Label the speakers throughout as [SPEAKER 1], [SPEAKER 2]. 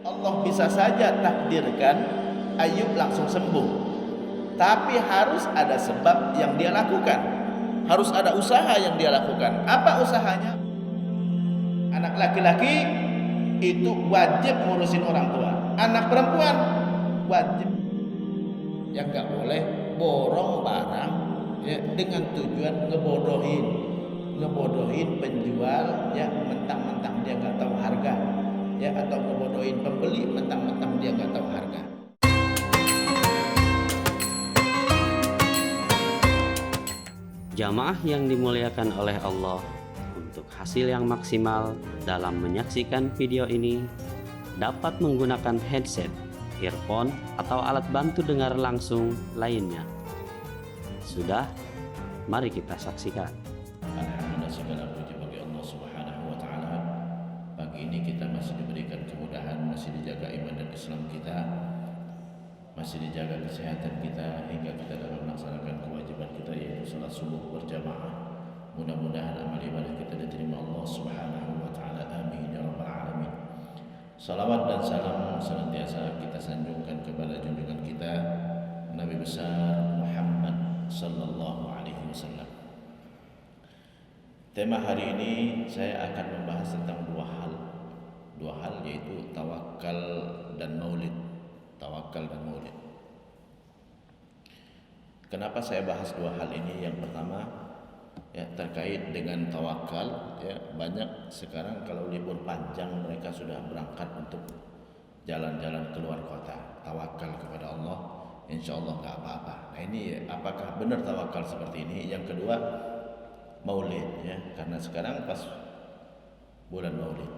[SPEAKER 1] Allah bisa saja takdirkan Ayub langsung sembuh, tapi harus ada sebab yang dia lakukan, harus ada usaha yang dia lakukan. Apa usahanya? Anak laki-laki itu wajib ngurusin orang tua, anak perempuan wajib. Yang nggak boleh borong barang ya, dengan tujuan ngebodohin penjual ya, mentang-mentang dia nggak tahu harga ya, atau ngebodohin pembeli mentang-mentang dia nggak tahu harga.
[SPEAKER 2] Jamaah yang dimuliakan oleh Allah, untuk hasil yang maksimal dalam menyaksikan video ini dapat menggunakan headset, earphone, atau alat bantu dengar langsung lainnya. Sudah, mari kita saksikan.
[SPEAKER 1] Alhamdulillah, segala puji bagi Allah Subhanahu wa taala. Pagi ini kita masih diberikan kemudahan, masih dijaga iman dan Islam kita, masih dijaga kesehatan kita hingga kita dapat melaksanakan kewajiban kita, yaitu salat subuh berjamaah. Mudah-mudahan amal ibadah kita diterima Allah Subhanahu wa taala. Amin ya rabbal alamin. Salawat dan salam senantiasa kita sanjungkan kepada junjungan kita Nabi besar Muhammad sallallahu alaihi wasallam. Tema hari ini saya akan membahas tentang dua hal yaitu tawakal dan maulid. Tawakal dan maulid. Kenapa saya bahas dua hal ini? Yang pertama ya, terkait dengan tawakal ya, banyak sekarang kalau libur panjang mereka sudah berangkat untuk jalan-jalan keluar kota, tawakal kepada Allah, insya Allah nggak apa-apa. Nah ini apakah benar tawakal seperti ini? Yang kedua maulid ya, karena sekarang pas bulan maulid.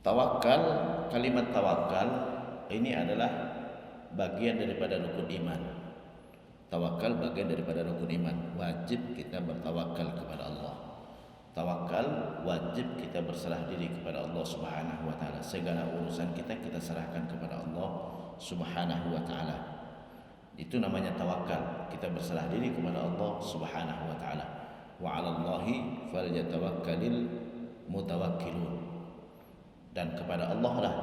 [SPEAKER 1] Tawakal, kalimat tawakal ini adalah bagian daripada rukun iman. Tawakal bagian daripada rukun iman. Wajib kita bertawakal kepada Allah. Tawakal wajib kita berserah diri kepada Allah Subhanahu wa taala. Segala urusan kita serahkan kepada Allah Subhanahu wa taala. Itu namanya tawakal. Kita berserah diri kepada Allah Subhanahu wa taala. Wa 'alallahi falyatawakkalul mutawakkilun. Dan kepada Allah lah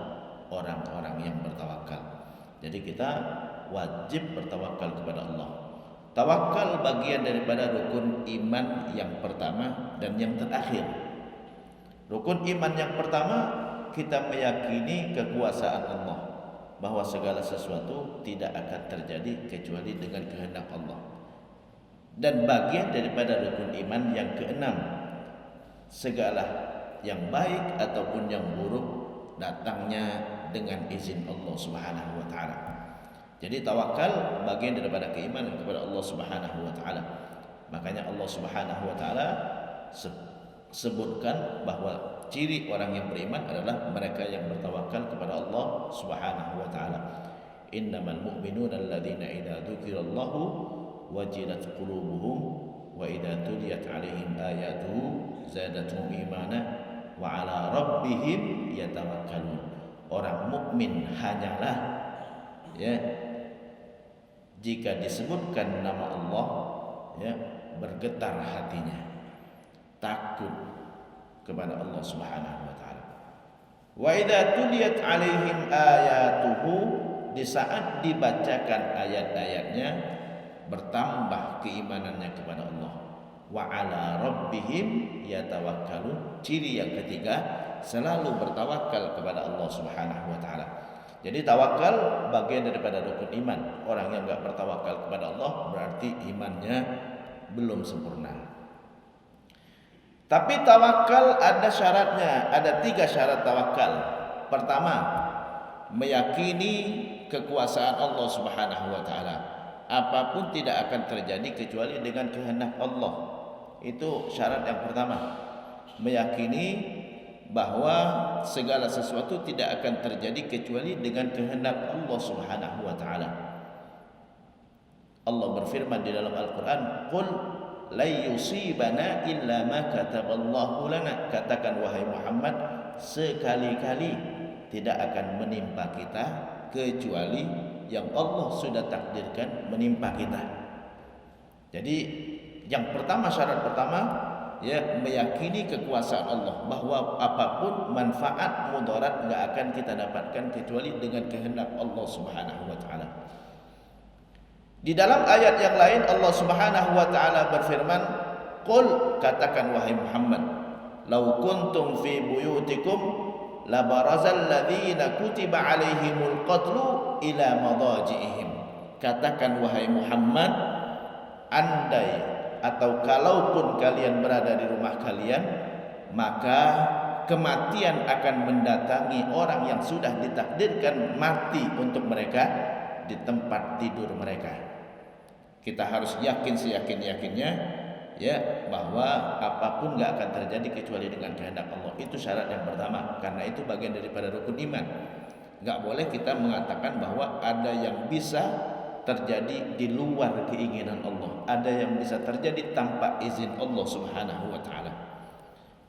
[SPEAKER 1] orang-orang yang bertawakal. Jadi kita wajib bertawakal kepada Allah. Tawakal bagian daripada rukun iman yang pertama dan yang terakhir. Rukun iman yang pertama, kita meyakini kekuasaan Allah, bahwa segala sesuatu tidak akan terjadi kecuali dengan kehendak Allah. Dan bagian daripada rukun iman yang keenam, segala yang baik ataupun yang buruk datangnya dengan izin Allah Subhanahu wa taala. Jadi tawakal bagian daripada keimanan kepada Allah Subhanahu wa taala. Makanya Allah Subhanahu wa taala sebutkan bahwa ciri orang yang beriman adalah mereka yang bertawakal kepada Allah Subhanahu wa taala. Innamal mu'minuna alladzina idza dzukirallahu wajilat qulubuhum wa idza tuliyat 'alaihim ayatuhu zadatuhum imana wa 'ala rabbihim yatawakkalun. Orang mukmin hanyalah ya, jika disebutkan nama Allah ya, bergetar hatinya, takut kepada Allah Subhanahu wa taala. Wa idza tuliyat 'alaihim ayatuhu, di saat dibacakan ayat-ayatnya bertambah keimanannya kepada Allah. Wa 'ala rabbihim yatawakkalun. Ciri yang ketiga, selalu bertawakal kepada Allah Subhanahu wa taala. Jadi tawakal bagian daripada rukun iman. Orang yang enggak bertawakal kepada Allah berarti imannya belum sempurna. Tapi tawakal ada syaratnya, ada 3 syarat tawakal. Pertama, meyakini kekuasaan Allah Subhanahu wa taala. Apapun tidak akan terjadi kecuali dengan kehendak Allah. Itu syarat yang pertama. Meyakini bahwa segala sesuatu tidak akan terjadi kecuali dengan kehendak Allah Subhanahu wa taala. Allah berfirman di dalam Al-Qur'an, "Qul la yusibana illa ma kataballahu lana." Katakan wahai Muhammad, sekali-kali tidak akan menimpa kita kecuali yang Allah sudah takdirkan menimpa kita. Jadi yang pertama, syarat pertama, ya, meyakini kekuasaan Allah, bahwa apapun manfaat mudarat enggak akan kita dapatkan kecuali dengan kehendak Allah Subhanahu wa taala. Di dalam ayat yang lain Allah Subhanahu wa taala berfirman, "Qul," katakan wahai Muhammad, "Lau kuntum fi buyutikum labarazal ladzina kutiba alaihimul qatlu ila madaji'ihim." Katakan wahai Muhammad, andai atau kalaupun kalian berada di rumah kalian, maka kematian akan mendatangi orang yang sudah ditakdirkan mati untuk mereka di tempat tidur mereka. Kita harus yakin seyakin-yakinnya, ya, bahwa apapun enggak akan terjadi kecuali dengan kehendak Allah. Itu syarat yang pertama, karena itu bagian daripada rukun iman. Enggak boleh kita mengatakan bahwa ada yang bisa terjadi di luar keinginan Allah, ada yang bisa terjadi tanpa izin Allah Subhanahu wa taala.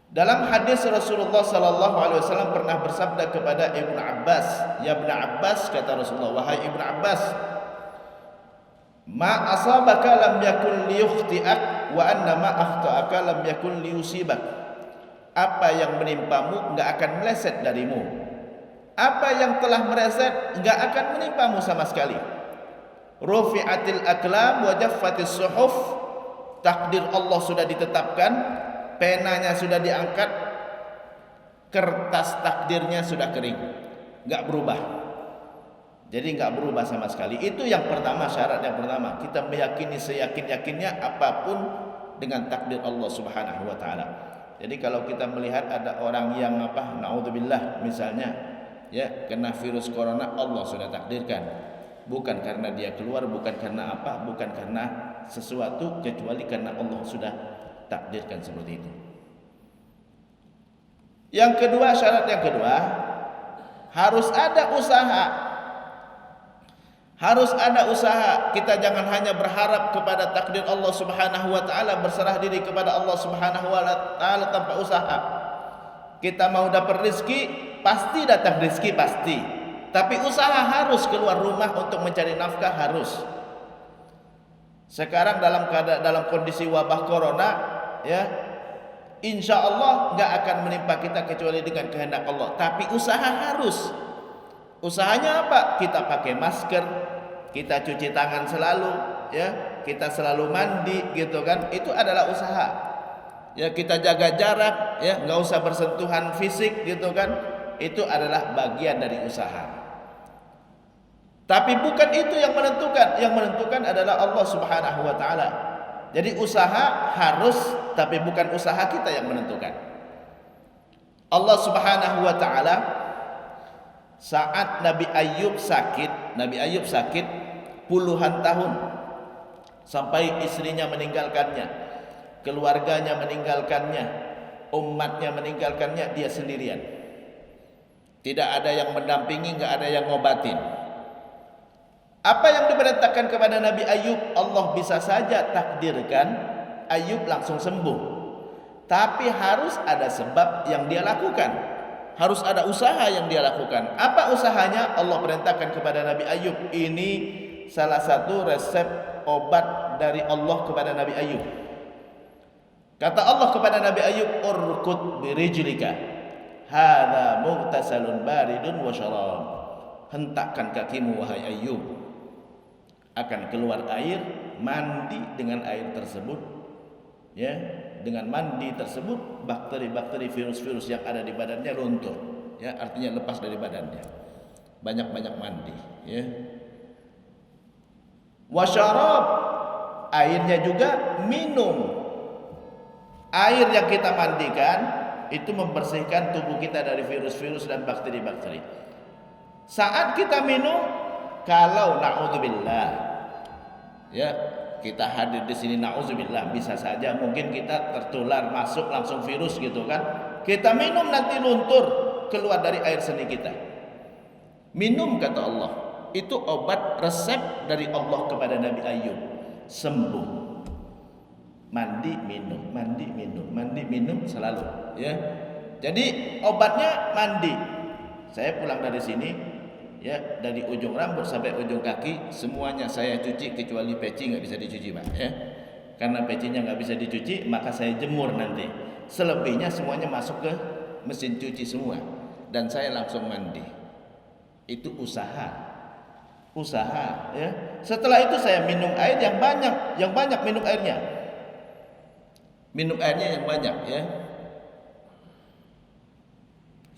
[SPEAKER 1] Dalam hadis Rasulullah sallallahu alaihi wasallam pernah bersabda kepada Ibnu Abbas, "Ya Ibnu Abbas," kata Rasulullah, "Wahai Ibnu Abbas, ma asabaka lam yakun liyukhti'ak wa anna ma akhta'aka lam yakun liyusibak." Apa yang menimpamu enggak akan meleset darimu. Apa yang telah meleset enggak akan menimpamu sama sekali. Rufi'atil aqlam wa jaffatis suhuf. Takdir Allah sudah ditetapkan, penanya sudah diangkat, kertas takdirnya sudah kering, enggak berubah. Jadi enggak berubah sama sekali. Itu yang pertama, syarat yang pertama. Kita meyakini seyakin-yakinnya apapun dengan takdir Allah Subhanahu wa taala. Jadi kalau kita melihat ada orang yang naudzubillah misalnya, ya, kena virus corona, Allah sudah takdirkan. Bukan karena dia keluar, bukan karena apa, bukan karena sesuatu, kecuali karena Allah sudah takdirkan seperti itu. Yang kedua, syarat yang kedua, harus ada usaha. Harus ada usaha. Kita jangan hanya berharap kepada takdir Allah Subhanahu wa taala, berserah diri kepada Allah Subhanahu wa taala tanpa usaha. Kita mau dapat rezeki, pasti datang rezeki pasti. Tapi usaha harus, keluar rumah untuk mencari nafkah harus. Sekarang dalam kondisi wabah corona, ya, insya Allah nggak akan menimpa kita kecuali dengan kehendak Allah. Tapi usaha harus. Usahanya apa? Kita pakai masker, kita cuci tangan selalu, ya, kita selalu mandi, gitu kan? Itu adalah usaha. Ya, kita jaga jarak, ya, nggak usah bersentuhan fisik, gitu kan? Itu adalah bagian dari usaha. Tapi bukan itu yang menentukan. Yang menentukan adalah Allah Subhanahu wa taala. Jadi usaha harus, tapi bukan usaha kita yang menentukan. Allah Subhanahu wa taala, saat Nabi Ayub sakit puluhan tahun, sampai istrinya meninggalkannya, keluarganya meninggalkannya, umatnya meninggalkannya, dia sendirian. Tidak ada yang mendampingi, enggak ada yang ngobatin. Apa yang diperintahkan kepada Nabi Ayub, Allah bisa saja takdirkan Ayub langsung sembuh. Tapi harus ada sebab yang dia lakukan. Harus ada usaha yang dia lakukan. Apa usahanya? Allah perintahkan kepada Nabi Ayub. Ini salah satu resep obat dari Allah kepada Nabi Ayub. Kata Allah kepada Nabi Ayub, "Urkud birijlika. Hadza mughtasalun baridun wa syarab." Hentakkan kakimu wahai Ayub. Akan keluar air, mandi dengan air tersebut, ya, dengan mandi tersebut bakteri-bakteri, virus-virus yang ada di badannya luntur, ya, artinya lepas dari badannya. Banyak-banyak mandi, ya. Wasyarab, airnya juga minum. Air yang kita mandikan itu membersihkan tubuh kita dari virus-virus dan bakteri-bakteri. Saat kita minum, kalau naudzubillah, ya, kita hadir di sini naudzubillah, bisa saja mungkin kita tertular, masuk langsung virus, gitu kan? Kita minum nanti luntur keluar dari air seni kita. Minum, kata Allah, itu obat resep dari Allah kepada Nabi Ayub, sembuh. Mandi minum, mandi minum, mandi minum selalu, ya. Jadi obatnya mandi. Saya pulang dari sini, ya, dari ujung rambut sampai ujung kaki semuanya saya cuci kecuali peci, nggak bisa dicuci, Pak, ya. Karena pecinya nggak bisa dicuci, maka saya jemur nanti. Selebihnya semuanya masuk ke mesin cuci semua, dan saya langsung mandi. Itu usaha ya. Setelah itu saya minum air yang banyak minum airnya yang banyak ya.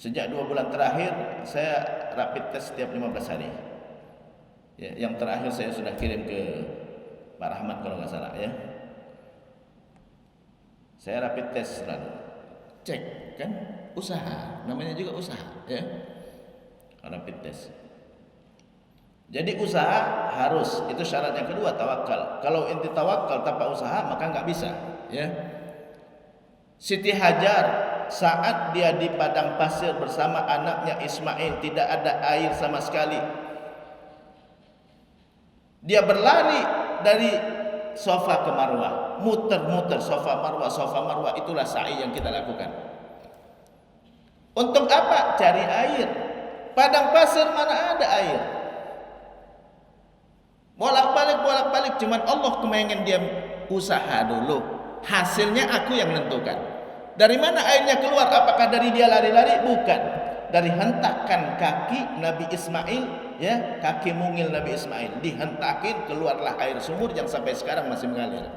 [SPEAKER 1] Sejak 2 bulan terakhir saya rapid test setiap 15 hari ya. Yang terakhir saya sudah kirim ke Pak Rahmat kalau nggak salah ya. Saya rapid test selalu cek, kan usaha, namanya juga usaha ya, rapid test. Jadi usaha harus, itu syarat yang kedua, tawakal. Kalau inti tawakal tanpa usaha maka nggak bisa ya. Siti Hajar saat dia di padang pasir bersama anaknya Ismail, tidak ada air sama sekali, dia berlari dari Safa ke Marwah, muter-muter Safa Marwah, itulah sa'i yang kita lakukan. Untuk apa? Cari air. Padang pasir mana ada air? Bolak-balik, cuman Allah kemengen dia usaha dulu. Hasilnya aku yang menentukan. Dari mana airnya keluar? Apakah dari dia lari-lari? Bukan. Dari hentakan kaki Nabi Ismail, ya, kaki mungil Nabi Ismail, dihentakin, keluarlah air sumur yang sampai sekarang masih mengalir.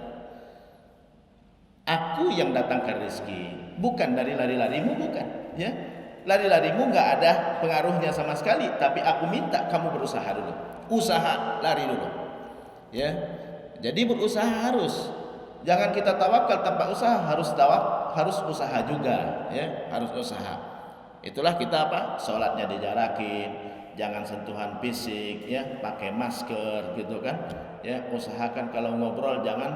[SPEAKER 1] Aku yang datangkan rezeki, bukan dari lari-larimu, bukan, ya. Lari-larimu nggak ada pengaruhnya sama sekali, tapi aku minta kamu berusaha dulu. Usaha, lari dulu. Ya. Jadi berusaha harus. Jangan kita tawakal tanpa usaha, harus usaha juga, ya, harus usaha. Itulah kita apa? Salatnya dijarakin, jangan sentuhan fisik, ya, pakai masker gitu kan. Ya, usahakan kalau ngobrol jangan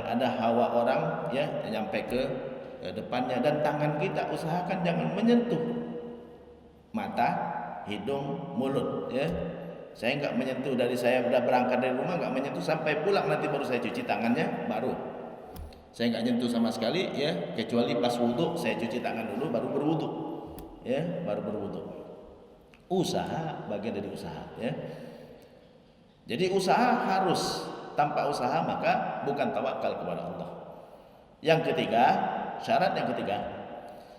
[SPEAKER 1] ada hawa orang ya nyampe ke depannya, dan tangan kita usahakan jangan menyentuh mata, hidung, mulut ya. Saya enggak menyentuh, dari saya udah berangkat dari rumah enggak menyentuh sampai pulang, nanti baru saya cuci tangannya, baru saya enggak nyentuh sama sekali ya, kecuali pas wudu saya cuci tangan dulu baru berwudu ya, baru berwudu. Usaha bagian dari usaha ya. Jadi usaha harus, tanpa usaha maka bukan tawakal kepada Allah. Yang ketiga, syarat yang ketiga,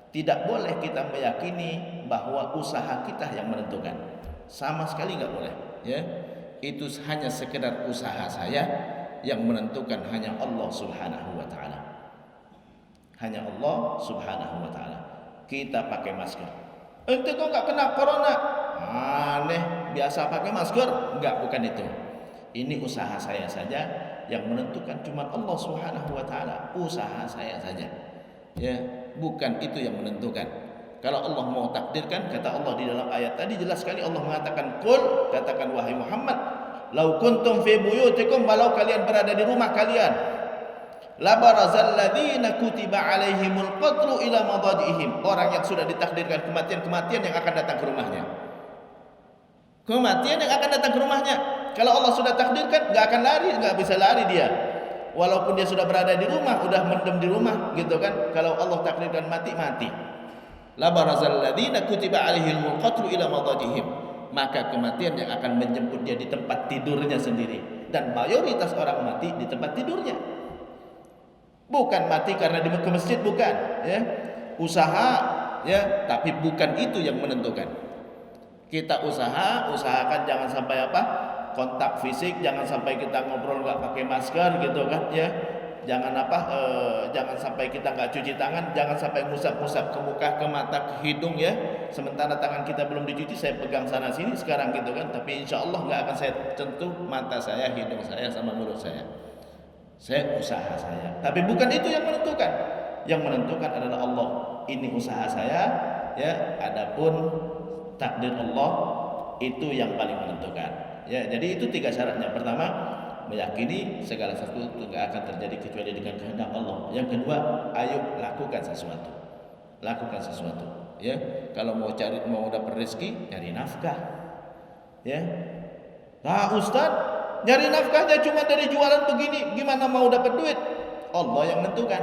[SPEAKER 1] tidak boleh kita meyakini bahwa usaha kita yang menentukan. Sama sekali nggak boleh ya. Itu hanya sekedar usaha saya, yang menentukan hanya Allah Subhanahu wa taala. Hanya Allah Subhanahu wa taala. Kita pakai masker. Ente kok nggak kena corona? Aneh, biasa pakai masker? Enggak, bukan itu. Ini usaha saya saja, yang menentukan cuma Allah Subhanahu wa taala. Usaha saya saja. Ya, bukan itu yang menentukan. Kalau Allah mau takdirkan, kata Allah di dalam ayat tadi jelas sekali, Allah mengatakan, "Qul," katakan wahai Muhammad, "lau kuntum fi buyutikum," kalau kalian berada di rumah kalian, "la barazal ladzina kutiba alaihimul qatlu ila madajihim," orang yang sudah ditakdirkan kematian yang akan datang ke rumahnya. Kematian yang akan datang ke rumahnya. Kalau Allah sudah takdirkan, enggak akan lari, enggak bisa lari dia. Walaupun dia sudah berada di rumah, udah mendem di rumah, gitu kan. Kalau Allah takdirkan mati. La barazal ladzina kutiba alaihimul qatlu ila madajihim. Maka kematian yang akan menjemput dia di tempat tidurnya sendiri. Dan mayoritas orang mati di tempat tidurnya. Bukan mati karena ke masjid, bukan, ya. Usaha, ya, tapi bukan itu yang menentukan. Kita usahakan jangan sampai kontak fisik, jangan sampai kita ngobrol nggak pakai masker gitu kan ya. Jangan jangan sampai kita nggak cuci tangan, jangan sampai ngusap-ngusap ke muka, ke mata, ke hidung ya. Sementara tangan kita belum dicuci, saya pegang sana sini sekarang gitu kan. Tapi insya Allah nggak akan saya sentuh mata saya, hidung saya, sama mulut saya. Saya usaha saya. Tapi bukan itu yang menentukan. Yang menentukan adalah Allah. Ini usaha saya ya. Adapun takdir Allah itu yang paling menentukan. Ya, jadi itu 3 syaratnya. Pertama, meyakini segala sesuatu tidak akan terjadi kecuali dengan kehendak Allah. Yang kedua, ayo lakukan sesuatu. Lakukan sesuatu. Ya, kalau mau dapat rezeki, cari nafkah. Ya. Nah, Ustaz, nyari nafkahnya cuma dari jualan begini, gimana mau dapat duit? Allah yang menentukan.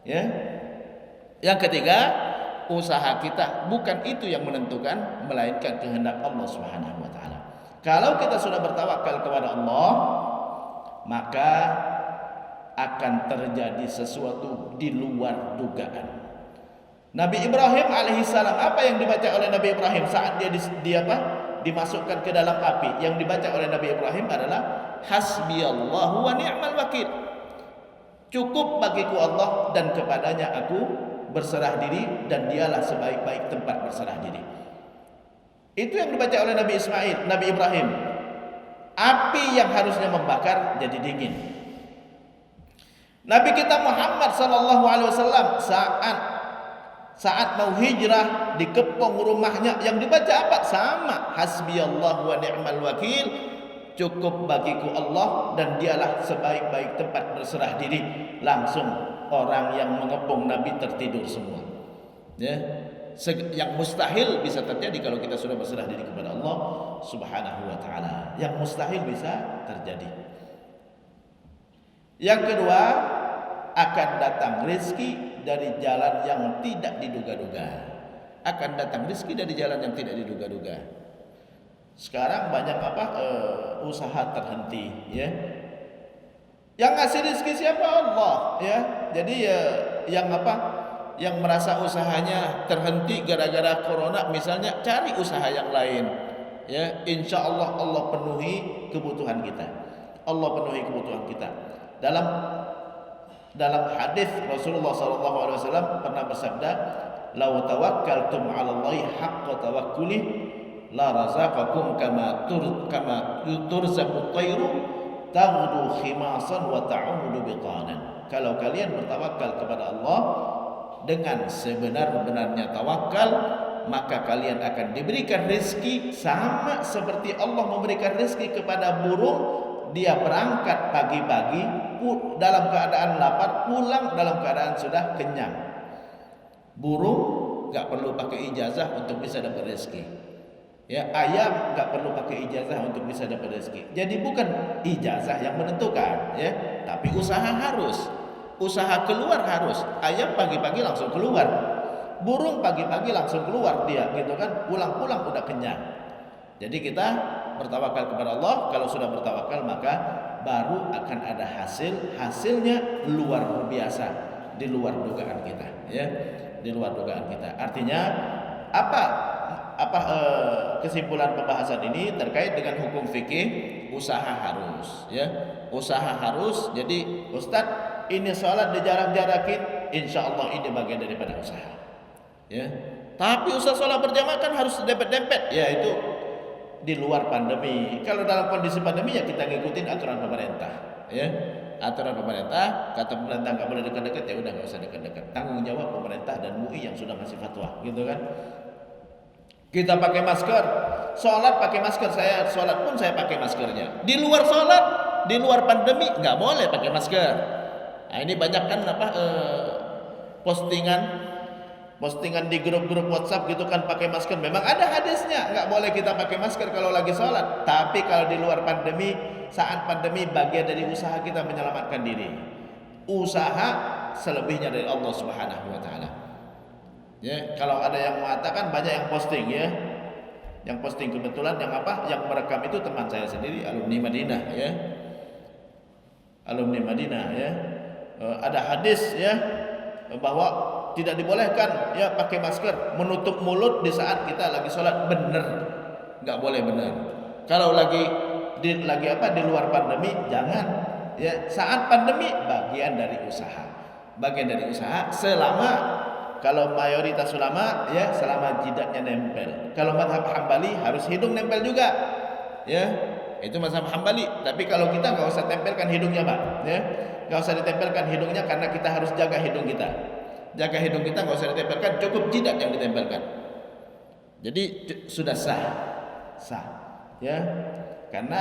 [SPEAKER 1] Ya. Yang ketiga, usaha kita bukan itu yang menentukan, melainkan kehendak Allah Subhanahu wa taala. Kalau kita sudah bertawakal kepada Allah, maka akan terjadi sesuatu di luar dugaan. Nabi Ibrahim alaihissalam, apa yang dibaca oleh Nabi Ibrahim saat dia dimasukkan ke dalam api? Yang dibaca oleh Nabi Ibrahim adalah hasbiyallahu wa ni'mal wakil. Cukup bagiku Allah dan kepadanya aku berserah diri, dan dialah sebaik-baik tempat berserah diri. Itu yang dibaca oleh Nabi Ibrahim. Api yang harusnya membakar jadi dingin. Nabi kita Muhammad sallallahu alaihi wasallam saat mau hijrah dikepung rumahnya, yang dibaca apa? Sama, hasbiyallahu wa ni'mal wakil. Cukup bagiku Allah dan dialah sebaik-baik tempat berserah diri. Langsung orang yang mengepung Nabi tertidur semua. Ya, yang mustahil bisa terjadi kalau kita sudah berserah diri kepada Allah Subhanahu wa taala. Yang mustahil bisa terjadi. Yang kedua, akan datang rezeki dari jalan yang tidak diduga-duga. Akan datang rezeki dari jalan yang tidak diduga-duga. Sekarang banyak usaha terhenti, ya. Yang ngasih rezeki siapa? Allah, ya. Jadi yang merasa usahanya terhenti gara-gara corona misalnya, cari usaha yang lain, ya. Insya Allah Allah penuhi kebutuhan kita. Allah penuhi kebutuhan kita. Dalam hadis Rasulullah SAW pernah bersabda, "Lau tawakkaltum 'ala Allahi haqqa tawakkuli la razaqakum kama turzaqut tayru taghdu khimasan wa ta'udu biqanan." Kalau kalian bertawakal kepada Allah dengan sebenar-benarnya tawakal, maka kalian akan diberikan rezeki sama seperti Allah memberikan rezeki kepada burung. Dia berangkat pagi-pagi dalam keadaan lapar, pulang dalam keadaan sudah kenyang. Burung enggak perlu pakai ijazah untuk bisa dapat rezeki. Ya, ayam enggak perlu pakai ijazah untuk bisa dapat rezeki. Jadi bukan ijazah yang menentukan, ya, tapi usaha harus. Usaha keluar harus. Ayam pagi-pagi langsung keluar. Burung pagi-pagi langsung keluar dia, gitu kan? Pulang-pulang udah kenyang. Jadi kita bertawakal kepada Allah. Kalau sudah bertawakal maka baru akan ada hasilnya luar biasa, di luar dugaan kita, ya, di luar dugaan kita. Artinya apa kesimpulan pembahasan ini terkait dengan hukum fikih? Usaha harus, ya, usaha harus. Jadi Ustadz, ini sholat dijarak-jarakin, insya Allah ini bagian daripada usaha, ya. Tapi Ustadz sholat berjamaah kan harus dempet-dempet, ya itu di luar pandemi. Kalau dalam kondisi pandemi ya kita ngikutin aturan pemerintah, ya. Aturan pemerintah, kata pemerintah nggak boleh dekat-dekat, ya udah nggak usah dekat-dekat. Tanggung jawab pemerintah dan MUI yang sudah ngasih fatwa, gitu kan. Kita pakai masker, sholat pakai masker. Saya sholat pun saya pakai maskernya. Di luar sholat, di luar pandemi nggak boleh pakai masker. Nah, ini banyak kan postingan di grup-grup WhatsApp gitu kan pakai masker. Memang ada hadisnya, nggak boleh kita pakai masker kalau lagi sholat. Tapi kalau di luar pandemi, saat pandemi, bagian dari usaha kita menyelamatkan diri. Usaha selebihnya dari Allah Subhanahu wa taala. Ya, kalau ada yang mengatakan, banyak yang posting, ya. Yang posting kebetulan yang merekam itu teman saya sendiri, alumni Madinah, ya. Alumni Madinah, ya. Ada hadis, ya, bahwa tidak dibolehkan, ya, pakai masker, menutup mulut di saat kita lagi sholat. Bener, nggak boleh, bener. Kalau lagi di luar pandemi, jangan, ya. Saat pandemi bagian dari usaha, selama, kalau mayoritas ulama, ya, selama jidatnya nempel. Kalau mazhab Hambali harus hidung nempel juga, ya, itu mazhab Hambali. Tapi kalau kita nggak usah tempelkan hidungnya, Pak, ya, nggak usah ditempelkan hidungnya karena kita harus jaga hidung kita. Jaga hidung kita, nggak usah ditempelkan, cukup jidat yang ditempelkan. Jadi sudah sah, ya. Karena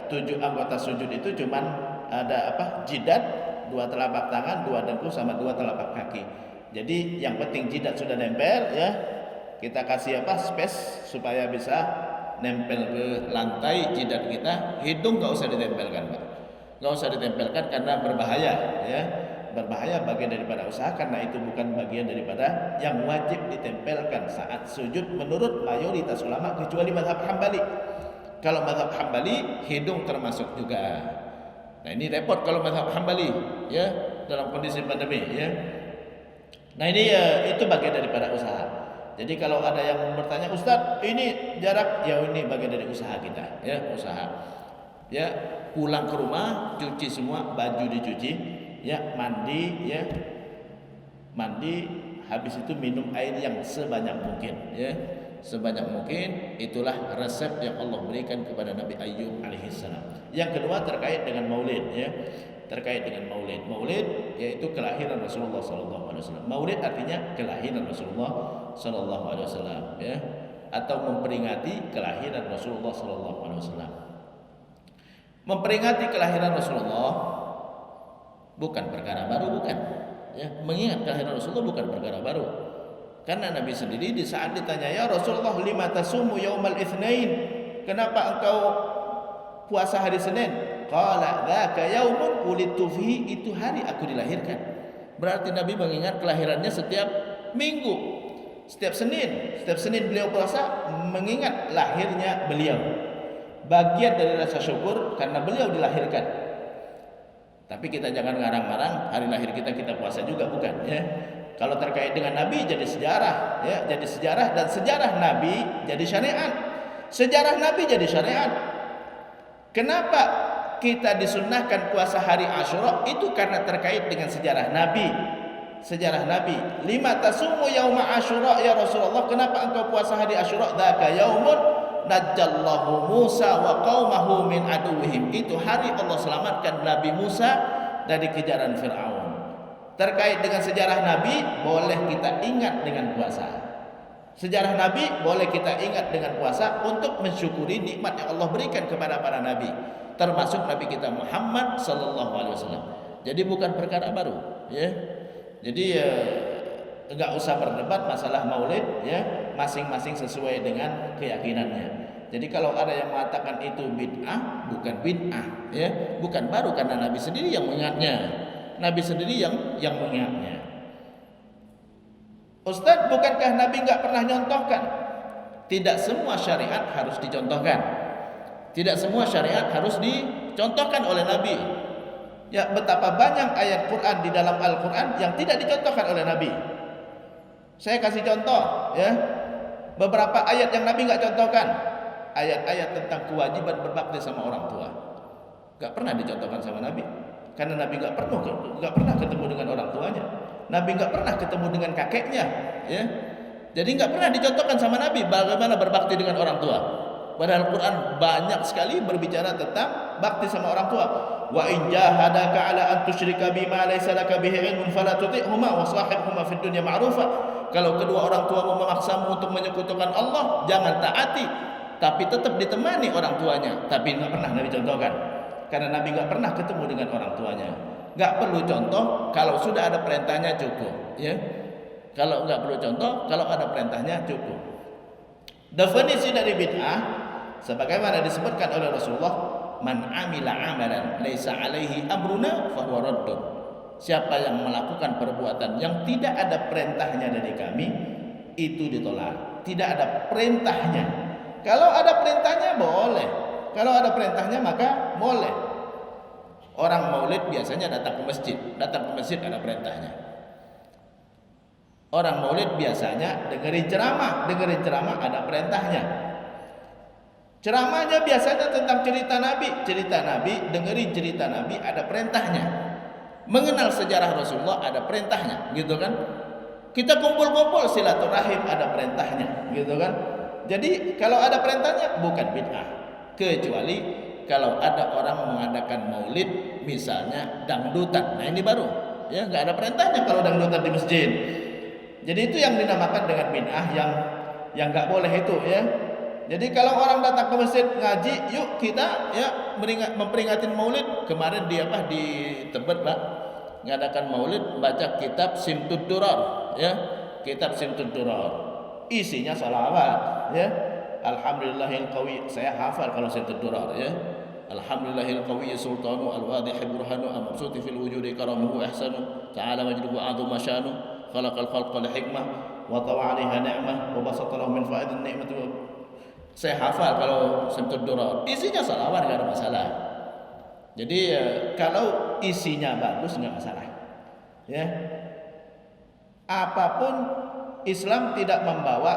[SPEAKER 1] 7 anggota sujud itu cuman ada jidat, 2 telapak tangan, 2 dengkul sama 2 telapak kaki. Jadi yang penting jidat sudah nempel, ya. Kita kasih space supaya bisa nempel ke lantai jidat kita. Hidung nggak usah ditempelkan, Pak. Nggak usah ditempelkan karena berbahaya, ya. Berbahaya, bagian daripada usaha, karena itu bukan bagian daripada yang wajib ditempelkan saat sujud menurut mayoritas ulama, kecuali mazhab Hambali. Kalau mazhab Hambali hidung termasuk juga. Nah, ini repot kalau mazhab Hambali. ya, dalam kondisi pandemi ya. Nah ini itu bagian daripada usaha. Jadi kalau ada yang bertanya, Ustadz ini jarak, ya ini bagian dari usaha kita ya, usaha. Ya, pulang ke rumah cuci semua, baju dicuci, ya, mandi ya. Mandi, habis itu minum air yang sebanyak mungkin ya. Sebanyak mungkin. Itulah resep yang Allah berikan kepada Nabi Ayyub alaihissalam. Yang kedua terkait dengan maulid ya. Terkait dengan maulid. Maulid yaitu kelahiran Rasulullah sallallahu alaihi wasallam. Maulid artinya kelahiran Rasulullah sallallahu alaihi wasallam ya, atau memperingati kelahiran Rasulullah sallallahu alaihi wasallam. Memperingati kelahiran Rasulullah bukan perkara baru, bukan ya. Mengingat kelahiran Rasulullah bukan perkara baru. Karena Nabi sendiri di saat ditanya, ya Rasulullah lima tasumu yaumal itsnain, kenapa engkau puasa hari Senin? Qala dzaka yaumun wulidtu fihi, itu hari aku dilahirkan. Berarti Nabi mengingat kelahirannya setiap minggu, setiap Senin beliau puasa mengingat lahirnya beliau. Bagian dari rasa syukur karena beliau dilahirkan. Tapi kita jangan ngarang-ngarang hari lahir kita puasa juga, bukan ya. Kalau terkait dengan Nabi jadi sejarah ya, jadi sejarah, dan sejarah Nabi jadi syariat. Sejarah Nabi jadi syariat. Kenapa kita disunnahkan puasa hari Asyura? Itu karena terkait dengan sejarah Nabi. Sejarah Nabi. Lima tasumu yauma Asyura ya Rasulullah, kenapa engkau puasa hari Asyura? Dzaka yaumun najjallahu Musa wa qaumahu min aduwwihim. Itu hari Allah selamatkan Nabi Musa dari kejaran Firaun. Terkait dengan sejarah Nabi boleh kita ingat dengan puasa. Sejarah Nabi boleh kita ingat dengan puasa untuk mensyukuri nikmat yang Allah berikan kepada para nabi, termasuk Nabi kita Muhammad sallallahu alaihi wasallam. Jadi bukan perkara baru ya. Jadi enggak usah berdebat masalah maulid ya, masing-masing sesuai dengan keyakinannya. Jadi kalau ada yang mengatakan itu bid'ah, bukan bid'ah ya, bukan baru, karena Nabi sendiri yang mengingatnya. Nabi sendiri yang mengingatnya. Ustaz, bukankah Nabi enggak pernah nyontohkan? Tidak semua syariat harus dicontohkan. Tidak semua syariat harus dicontohkan oleh Nabi. Ya, betapa banyak ayat Quran di dalam Al-Quran yang tidak dicontohkan oleh Nabi. Saya kasih contoh ya, beberapa ayat yang Nabi enggak contohkan. Ayat-ayat tentang kewajiban berbakti sama orang tua, enggak pernah dicontohkan sama Nabi. Karena Nabi enggak pernah ketemu dengan orang tuanya. Nabi enggak pernah ketemu dengan kakeknya ya. Jadi enggak pernah dicontohkan sama Nabi bagaimana berbakti dengan orang tua. Padahal Al-Quran banyak sekali berbicara tentang bakti sama orang tua. Wa in jahadaka ala an tusyrika bima laysa laka bihi ilmun fala tuti'huma wa sahibhuma fid dunya ma'rufa. Kalau kedua orang tuamu memaksamu untuk menyekutukan Allah, jangan taati, tapi tetap ditemani orang tuanya. Tapi enggak pernah Nabi contohkan. Karena Nabi enggak pernah ketemu dengan orang tuanya. Enggak perlu contoh, kalau sudah ada perintahnya cukup ya. Kalau enggak perlu contoh, kalau ada perintahnya cukup. Definisi dari bid'ah sebagaimana disebutkan oleh Rasulullah, man amila amalan laisa alaihi amruna fahuwa raddun. Siapa yang melakukan perbuatan yang tidak ada perintahnya dari kami, itu ditolak. Tidak ada perintahnya. Kalau ada perintahnya boleh. Kalau ada perintahnya maka boleh. Orang maulid biasanya datang ke masjid. Datang ke masjid ada perintahnya. Orang maulid biasanya dengerin ceramah. Dengerin ceramah ada perintahnya. Ceramahnya biasanya tentang cerita Nabi. Cerita Nabi, dengerin cerita Nabi ada perintahnya. Mengenal sejarah Rasulullah ada perintahnya, gitu kan? Kita kumpul-kumpul silaturahim ada perintahnya, gitu kan? Jadi kalau ada perintahnya bukan bid'ah. Kecuali kalau ada orang mengadakan maulid misalnya dangdutan. Nah ini baru ya, nggak ada perintahnya kalau dangdutan di masjid. Jadi itu yang dinamakan dengan bid'ah yang nggak boleh itu ya. Jadi kalau orang datang ke masjid ngaji, yuk kita ya memperingatin maulid. Kemarin di Tebet Pak ngadakan maulid, baca kitab Simtud Durar ya, kitab Simtud Durar. Isinya salawat ya. Alhamdulillahil qawi, saya hafal kalau Simtud Durar ya. Alhamdulillahil qawi sultanu al-wadih burhanu al-mabsuti fil wujudi karamuhu ihsanu ta'ala majduhu a'dhu masyanu khalaqal khalqa li hikmah wa tawa'aliha ni'mah wa basata lahu min faidin ni'mati. Saya hafal kalau Simtud Durar. Isinya salawat, enggak ada masalah. Jadi kalau isinya bagus nggak masalah. Ya, apapun Islam tidak membawa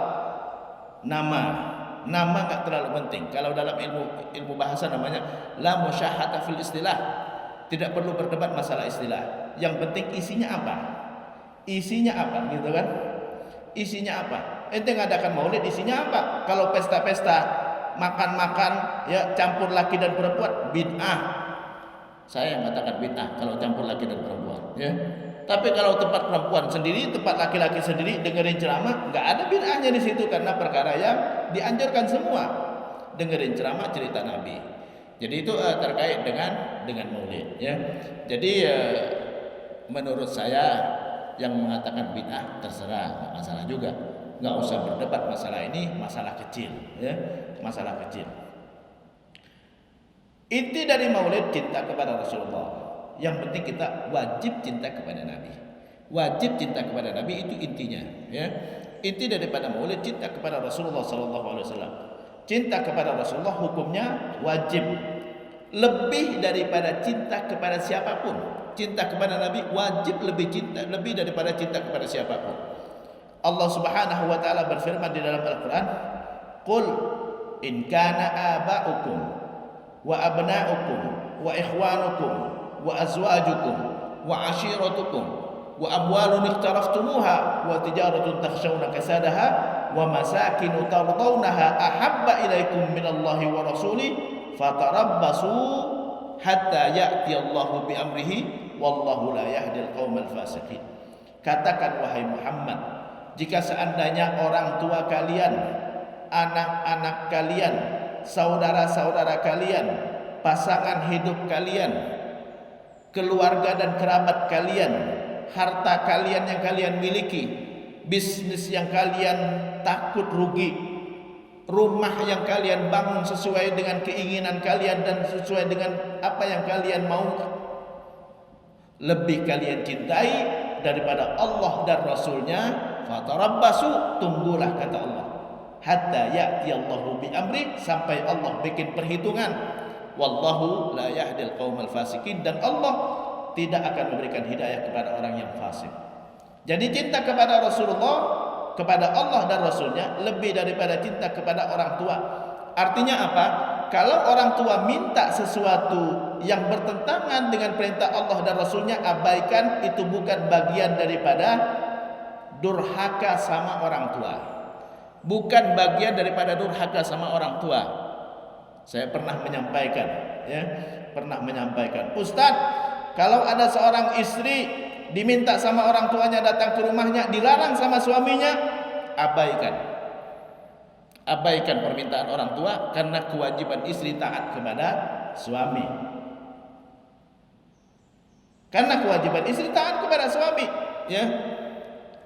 [SPEAKER 1] nama. Nama nggak terlalu penting. Kalau dalam ilmu bahasa namanya la musyahata fil istilah. Tidak perlu berdebat masalah istilah. Yang penting isinya apa? Isinya apa, gitu kan? Isinya apa? Ente ngadakan maulid isinya apa? Kalau pesta-pesta makan-makan ya campur laki dan perempuan, bid'ah. Saya yang katakan bid'ah kalau campur laki dan perempuan, ya. Tapi kalau tempat perempuan sendiri, tempat laki-laki sendiri dengerin ceramah, nggak ada bid'ahnya di situ karena perkara yang dianjurkan semua. Dengerin ceramah cerita Nabi. Jadi itu terkait dengan maulid, ya. Jadi menurut saya yang mengatakan bid'ah terserah, nggak masalah juga. Nggak usah berdebat masalah ini, masalah kecil, ya, masalah kecil. Inti dari maulid cinta kepada Rasulullah. Yang penting kita wajib cinta kepada Nabi. Wajib cinta kepada Nabi itu intinya, ya. Inti daripada maulid cinta kepada Rasulullah SAW. Cinta kepada Rasulullah hukumnya wajib. Lebih daripada cinta kepada siapapun. Cinta kepada Nabi wajib lebih daripada cinta kepada siapapun. Allah Subhanahu wa taala berfirman di dalam Al-Qur'an, "Qul in kana aba'ukum wa abna'ukum wa ikhwanukum wa azwajukum wa ashiratukum wa amwalun iqtaraftumuha wa tijaratun takhshawna kasadaha wa masakin tardawnaha ahabba ilaikum minallahi wa rasuli fatarabbasu hatta ya'ti Allahu bi amrihi wallahu la yahdil qaumal fasiqin." Katakan wahai Muhammad, jika seandainya orang tua kalian, anak-anak kalian, saudara-saudara kalian, pasangan hidup kalian, keluarga dan kerabat kalian, harta kalian yang kalian miliki, bisnis yang kalian takut rugi, rumah yang kalian bangun sesuai dengan keinginan kalian dan sesuai dengan apa yang kalian mau, lebih kalian cintai daripada Allah dan Rasulnya, fatarabbasu, tunggulah kata Allah, hatta ya'ti Allahu bi amri, sampai Allah bikin perhitungan. Wallahu la yahdil qaumal fasikin, dan Allah tidak akan memberikan hidayah kepada orang yang fasik. Jadi cinta kepada Rasulullah, kepada Allah dan Rasulnya lebih daripada cinta kepada orang tua. Artinya apa? Kalau orang tua minta sesuatu yang bertentangan dengan perintah Allah dan Rasulnya, abaikan, itu bukan bagian daripada durhaka sama orang tua. Bukan bagian daripada durhaka sama orang tua. Saya pernah menyampaikan, ya, Ustaz, kalau ada seorang istri diminta sama orang tuanya datang ke rumahnya, dilarang sama suaminya, abaikan permintaan orang tua, karena kewajiban istri taat kepada suami. Karena kewajiban istri taat kepada suami, ya.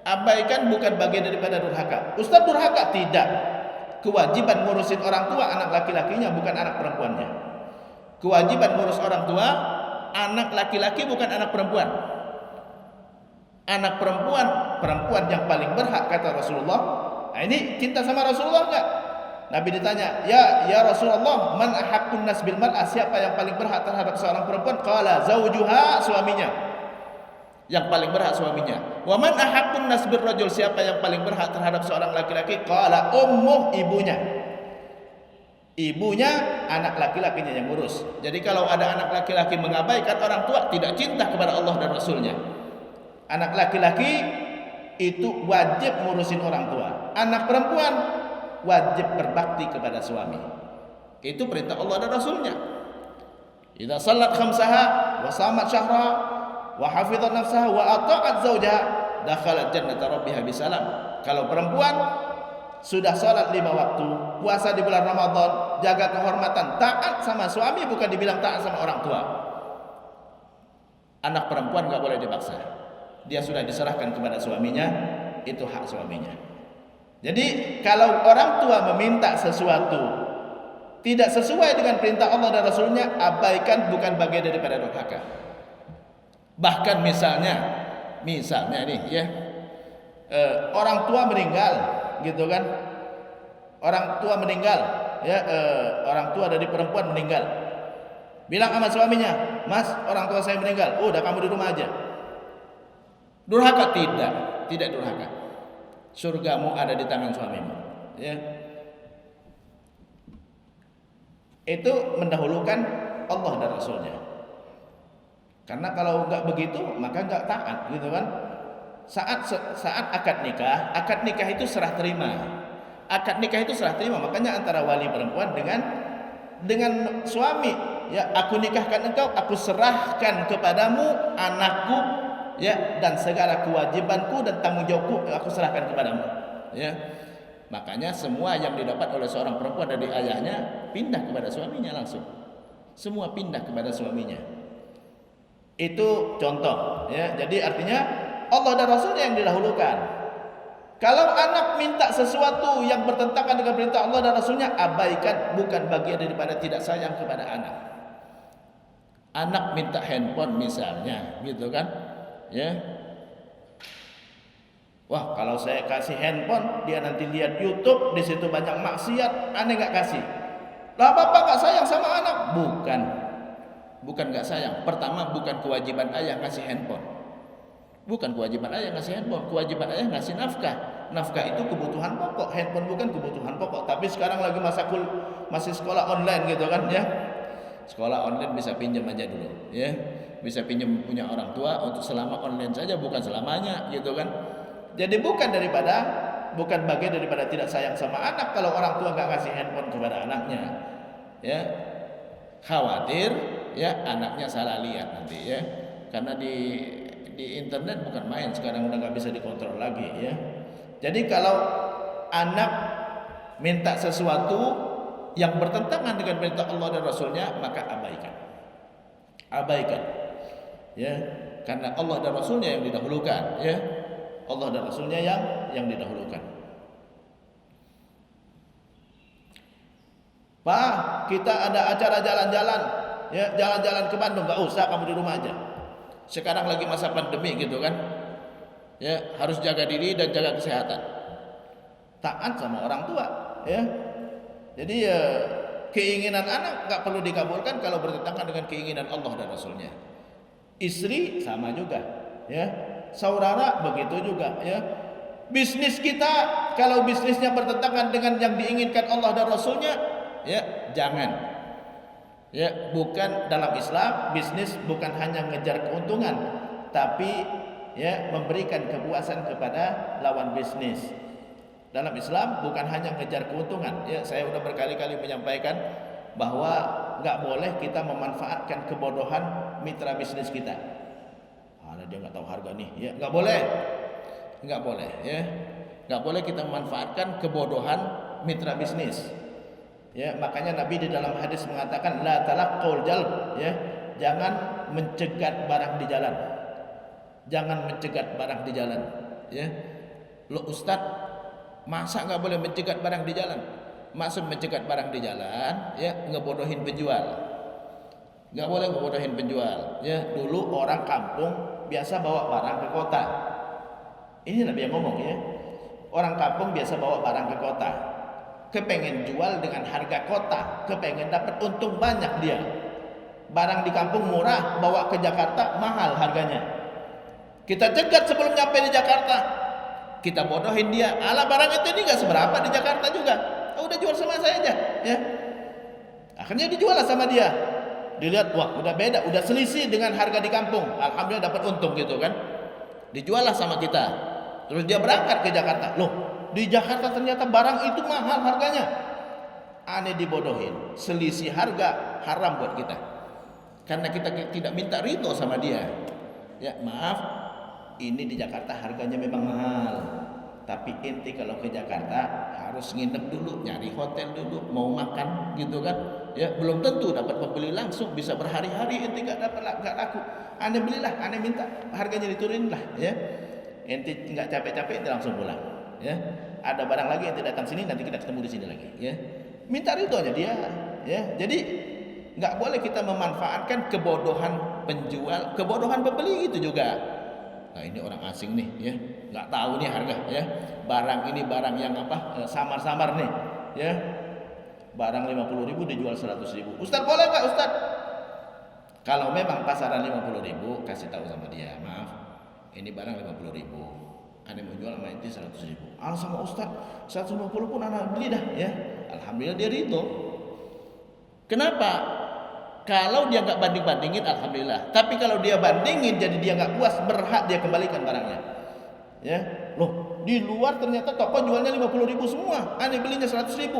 [SPEAKER 1] Abaikan, bukan bagian daripada durhaka. Ustaz, durhaka? Tidak. Kewajiban ngurusin orang tua anak laki-lakinya, bukan anak perempuannya. Kewajiban ngurus orang tua anak laki-laki, bukan anak perempuan. Anak perempuan yang paling berhak kata Rasulullah. Nah, ini cinta sama Rasulullah enggak? Nabi ditanya, ya Rasulullah, man ahaqqun nas bil mar'ah, siapa yang paling berhak terhadap seorang perempuan? Qala zaujuha, suaminya. Yang paling berhak suaminya. Wa man ahaqqun nas bir rajul, siapa yang paling berhak terhadap seorang laki-laki? Qala ummuh, ibunya. Ibunya, anak laki-lakinya yang ngurus. Jadi kalau ada anak laki-laki mengabaikan orang tua, tidak cinta kepada Allah dan Rasulnya. Anak laki-laki itu wajib ngurusin orang tua. Anak perempuan wajib berbakti kepada suami. Itu perintah Allah dan Rasulnya. Idza sallat khamsaha wa shamat syahraha wa hafizat nafsaha wa ata'at zawjaha dakhalat jannata rabbiha bisalam. Kalau perempuan sudah salat 5 waktu, puasa di bulan Ramadan, jaga kehormatan, taat sama suami, bukan dibilang taat sama orang tua. Anak perempuan enggak boleh dipaksa. Dia sudah diserahkan kepada suaminya, itu hak suaminya. Jadi kalau orang tua meminta sesuatu tidak sesuai dengan perintah Allah dan Rasulnya, abaikan, bukan bagian daripada durhaka. Bahkan misalnya nih, ya, orang tua meninggal, gitu kan? Orang tua meninggal, ya, orang tua dari perempuan meninggal. Bilang sama suaminya, "Mas, orang tua saya meninggal." "Oh, udah kamu di rumah aja." Durhaka? Tidak, tidak durhaka. Surgamu ada di tangan suamimu. Ya. Itu mendahulukan Allah dan Rasulnya. Karena kalau nggak begitu maka nggak taat, gitu kan? Saat akad nikah itu serah terima. Akad nikah itu serah terima, makanya antara wali perempuan dengan suami, ya, aku nikahkan engkau, aku serahkan kepadamu anakku, ya, dan segala kewajibanku dan tanggung jawabku aku serahkan kepadamu, ya. Makanya semua yang didapat oleh seorang perempuan dari ayahnya pindah kepada suaminya langsung. Semua pindah kepada suaminya. Itu contoh, ya. Jadi artinya Allah dan Rasulnya yang didahulukan. Kalau anak minta sesuatu yang bertentangan dengan perintah Allah dan Rasulnya, abaikan, bukan bagian daripada tidak sayang kepada anak. Anak minta handphone misalnya, gitu kan? Ya. Wah, kalau saya kasih handphone, dia nanti lihat YouTube, di situ banyak maksiat, aneh nggak kasih. Lah bapak nggak sayang sama anak? Bukan nggak sayang. Pertama, bukan kewajiban ayah ngasih handphone. Bukan kewajiban ayah ngasih handphone, kewajiban ayah ngasih nafkah. Nafkah itu kebutuhan pokok, handphone bukan kebutuhan pokok. Tapi sekarang lagi masih sekolah online, gitu kan, ya. Sekolah online bisa pinjam aja dulu, ya. Bisa pinjam punya orang tua untuk selama online saja, bukan selamanya, gitu kan. Jadi bukan bagian daripada tidak sayang sama anak kalau orang tua nggak ngasih handphone kepada anaknya, ya. Khawatir, ya, anaknya salah lihat nanti, ya. Karena di internet bukan main, sekarang udah nggak bisa dikontrol lagi, ya. Jadi kalau anak minta sesuatu yang bertentangan dengan perintah Allah dan Rasulnya, maka abaikan, ya. Karena Allah dan Rasulnya yang didahulukan, ya. Allah dan Rasulnya yang didahulukan. Pak, kita ada acara jalan-jalan, ya, jalan-jalan ke Bandung. Nggak usah, kamu di rumah aja. Sekarang lagi masa pandemi, gitu kan, ya, harus jaga diri dan jaga kesehatan. Taat sama orang tua, ya. Jadi ya, keinginan anak nggak perlu dikabulkan kalau bertentangan dengan keinginan Allah dan Rasulnya. Istri sama juga, ya. Saudara begitu juga, ya. Bisnis kita kalau bisnisnya bertentangan dengan yang diinginkan Allah dan Rasulnya, ya, jangan. Ya, bukan dalam Islam bisnis bukan hanya ngejar keuntungan, tapi, ya, memberikan kepuasan kepada lawan bisnis. Dalam Islam bukan hanya ngejar keuntungan, ya. Saya sudah berkali-kali menyampaikan bahwa nggak boleh kita memanfaatkan kebodohan mitra bisnis kita. Dia nggak tahu harga nih, ya, nggak boleh, ya, nggak boleh kita memanfaatkan kebodohan mitra bisnis, ya. Makanya Nabi di dalam hadis mengatakan la talaqqul jalb, ya, jangan mencegat barang di jalan, ya. Lo Ustaz, masa nggak boleh mencegat barang di jalan? Maksud mencegat barang di jalan, ya, ngebodohin penjual. Nggak boleh ngebodohin penjual, ya. Dulu orang kampung biasa bawa barang ke kota. Ini Nabi yang ngomong, ya. Orang kampung biasa bawa barang ke kota, kepengen jual dengan harga kota, kepengen dapat untung banyak dia. Barang di kampung murah, bawa ke Jakarta mahal harganya. Kita cegat sebelum nyampe di Jakarta, kita bodohin dia. Alah, barang itu ini nggak seberapa di Jakarta juga. Oh, udah jual sama saya aja, ya. Akhirnya dijual sama dia. Dilihat, wah, udah beda, udah selisih dengan harga di kampung. Alhamdulillah dapat untung, gitu kan. Dijuallah sama kita. Terus dia berangkat ke Jakarta. Loh, di Jakarta ternyata barang itu mahal harganya. Aneh, dibodohin. Selisih harga haram buat kita. Karena kita tidak minta ridho sama dia. Ya, maaf, ini di Jakarta harganya memang mahal. Tapi ente kalau ke Jakarta harus nginep dulu, nyari hotel dulu, mau makan, gitu kan. Ya, belum tentu dapat pembeli langsung, bisa berhari-hari ente nggak laku. Ane belilah, ane minta harganya diturunin lah, ya. Ente nggak capek-capek, ente langsung pulang, ya. Ada barang lagi ente datang sini, nanti kita ketemu di sini lagi, ya. Minta ridhonya dia, ya. Jadi nggak boleh kita memanfaatkan kebodohan penjual, kebodohan pembeli itu juga. Nah, ini orang asing nih, ya, nggak tahu nih harga, ya. Barang ini barang yang samar-samar nih, ya. Barang 50.000 dijual 100.000. Ustaz, boleh nggak Ustaz? Kalau memang pasaran 50.000, kasih tahu sama dia, maaf, ini barang 50.000, ane mau jual sama inti 100.000. Sama Ustaz 150 pun anak beli dah ya. Alhamdulillah dia ridho. Kenapa? Kalau dia nggak banding-bandingin, alhamdulillah. Tapi kalau dia bandingin, jadi dia nggak puas, berhak dia kembalikan barangnya. Ya, loh di luar ternyata toko jualnya 50.000 semua, ane belinya 100.000.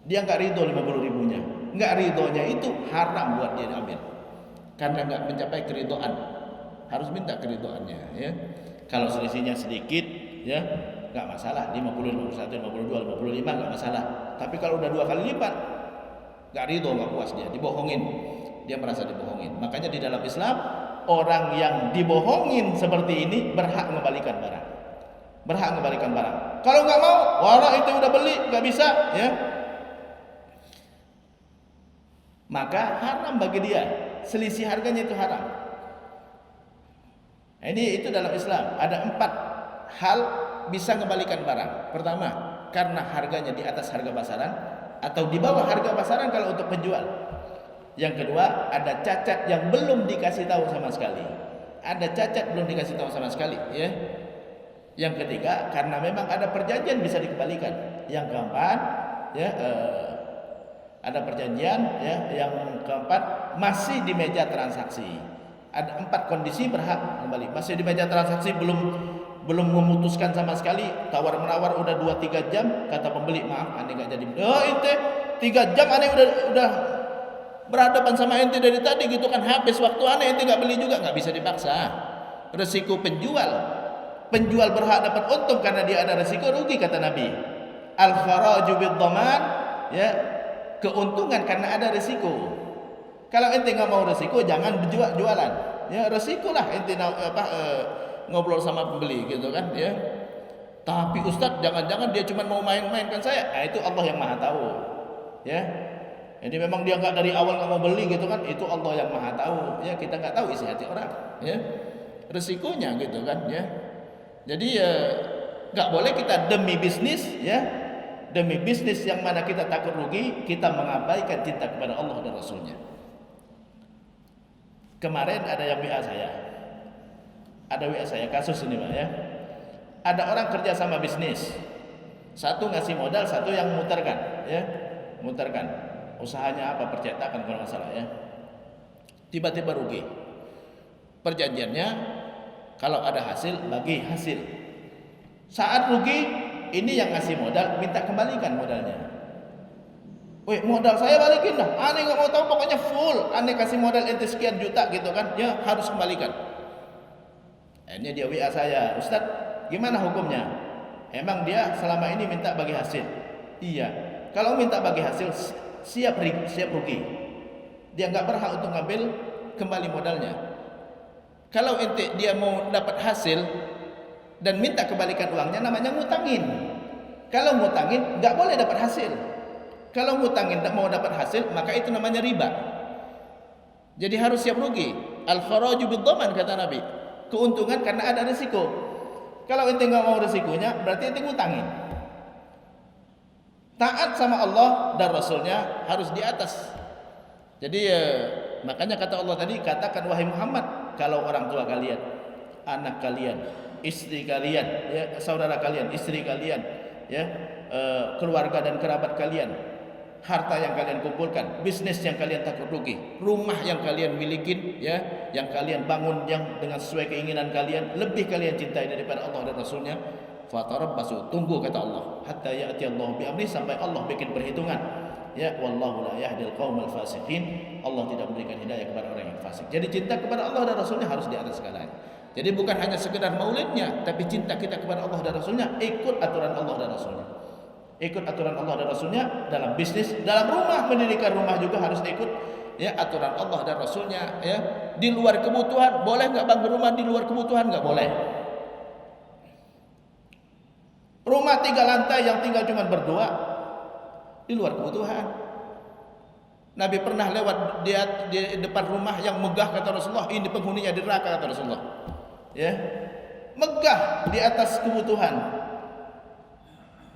[SPEAKER 1] Dia nggak ridho 50.000-nya. Nggak ridhonya itu haram buat dia ambil, karena nggak mencapai keridhaan. Harus minta keridhoannya ya. Kalau selisihnya sedikit ya nggak masalah, 50, 51, 52, 55 nggak masalah. Tapi kalau udah 2 kali lipat, nggak ridho, nggak puas, dia dibohongin, dia merasa dibohongin. Makanya di dalam Islam, orang yang dibohongin seperti ini berhak mengembalikan barang, berhak mengembalikan barang. Kalau nggak mau, wala itu udah beli nggak bisa ya, maka haram bagi dia, selisih harganya itu haram. Ini itu dalam Islam ada 4 hal bisa mengembalikan barang. Pertama, karena harganya di atas harga pasaran atau di bawah harga pasaran kalau untuk penjual. Yang kedua, ada cacat yang belum dikasih tahu sama sekali. Ada cacat belum dikasih tahu sama sekali ya. Yang ketiga, karena memang ada perjanjian bisa dikembalikan. Yang keempat ya ada perjanjian ya. Yang keempat, masih di meja transaksi. Ada 4 kondisi berhak kembali. Masih di meja transaksi, belum memutuskan sama sekali, tawar menawar udah 2-3 jam, kata pembeli, maaf ane nggak jadi. Oh ente 3 jam ane udah berhadapan sama ente dari tadi gitu kan, habis waktu ane, ente nggak beli juga, nggak bisa dipaksa. Resiko penjual berhak dapat untung karena dia ada resiko, rugi kata Nabi. Al kharaju bid dhaman ya, keuntungan karena ada resiko. Kalau ente nggak mau resiko, jangan jualan. Ya resiko lah ente ngobrol sama pembeli gitu kan ya. Tapi Ustadz, jangan-jangan dia cuma mau main-mainkan saya. Itu Allah yang Maha tahu. Ya. Jadi memang dia nggak dari awal nggak mau beli gitu kan, itu Allah yang Maha tahu. Ya, kita nggak tahu isi hati orang. Ya. Resikonya gitu kan ya. Jadi nggak boleh kita demi bisnis ya. Demi bisnis yang mana kita takut rugi, kita mengabaikan cinta kepada Allah dan Rasulnya. Kemarin ada yang WA saya. Ada WA saya, kasus ini Pak ya. Ada orang kerja sama bisnis. Satu ngasih modal, satu yang muterkan ya. Muterkan. Usahanya apa? Percetakan kalau nggak salah ya. Tiba-tiba rugi. Perjanjiannya kalau ada hasil, bagi hasil. Saat rugi, ini yang ngasih modal minta kembalikan modalnya. Weh, modal saya balikin dah. Ane nggak mau tahu, pokoknya full. Ane kasih modal ente sekian juta gitu kan, ya harus kembalikan. Akhirnya dia WA saya, Ustaz, gimana hukumnya? Emang dia selama ini minta bagi hasil? Iya. Kalau minta bagi hasil, siap rugi. Dia nggak berhak untuk ngambil kembali modalnya. Kalau ente dia mau dapat hasil dan minta kembalikan uangnya, namanya ngutangin. Kalau ngutangin nggak boleh dapat hasil. Kalau ngutangin tak mau dapat hasil, maka itu namanya riba. Jadi harus siap rugi. Al kharaju bid dhaman kata Nabi. Keuntungan karena ada risiko. Kalau ente nggak mau risikonya, berarti ente ngutangin. Taat sama Allah dan Rasulnya harus di atas. Jadi makanya kata Allah tadi, katakan wahai Muhammad, kalau orang tua kalian, anak kalian, istri kalian, ya, saudara kalian, istri kalian, ya, keluarga dan kerabat kalian, harta yang kalian kumpulkan, bisnis yang kalian takut rugi, rumah yang kalian milikin, ya, yang kalian bangun yang dengan sesuai keinginan kalian, lebih kalian cintai daripada Allah dan Rasulnya, fatarabbasu, tunggu kata Allah, hatta ya'ti Allah bi amri, sampai Allah bikin perhitungan. Ya, wallahu la yahdil qaumal fasiqin. Allah tidak memberikan hidayah kepada orang yang fasik. Jadi cinta kepada Allah dan Rasulnya harus di atas segalanya. Jadi bukan hanya sekedar maulidnya, tapi cinta kita kepada Allah dan Rasulnya, ikut aturan Allah dan Rasulnya. Ikut aturan Allah dan Rasulnya dalam bisnis, dalam rumah, mendirikan rumah juga harus ikut ya aturan Allah dan Rasulnya. Ya, di luar kebutuhan boleh nggak bangun rumah di luar kebutuhan? Nggak boleh. Rumah 3 lantai yang tinggal cuma berdua, di luar kebutuhan. Nabi pernah lewat di depan rumah yang megah kata Rasulullah, ini penghuninya di neraka kata Rasulullah. Ya, megah di atas kebutuhan.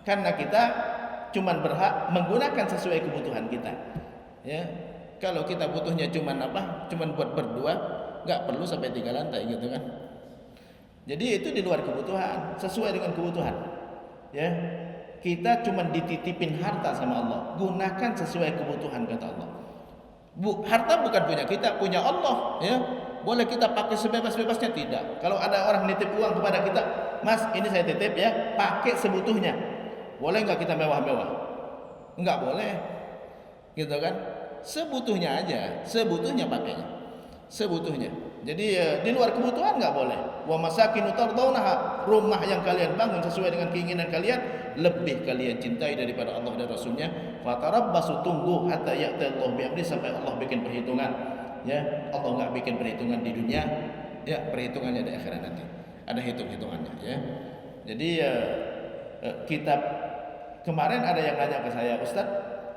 [SPEAKER 1] Karena kita cuma berhak menggunakan sesuai kebutuhan kita. Ya, Kalau kita butuhnya cuman apa? Cuman buat berdua, nggak perlu sampai 3 lantai gitu kan. Jadi itu di luar kebutuhan, sesuai dengan kebutuhan. Ya. Kita cuman dititipin harta sama Allah. Gunakan sesuai kebutuhan kata Allah. Harta bukan punya kita, punya Allah, ya. Boleh kita pakai sebebas-bebasnya? Tidak. Kalau ada orang nitip uang kepada kita, Mas, ini saya titip ya, pakai sebutuhnya. Boleh nggak kita mewah-mewah? Nggak boleh, gitu kan? Sebutuhnya aja, sebutuhnya pakainya, sebutuhnya. Jadi di luar kebutuhan nggak boleh. Wa masakinu tardawnaha, rumah yang kalian bangun sesuai dengan keinginan kalian, lebih kalian cintai daripada Allah dan Rasulnya. Fatarabbasu, tunggu hatta ya'ti Allah bi'amri, sampai Allah bikin perhitungan. Ya, Allah nggak bikin perhitungan di dunia, ya perhitungannya di akhirat nanti. Ada hitung-hitungannya, ya. Jadi kita kemarin ada yang nanya ke saya, Ustaz,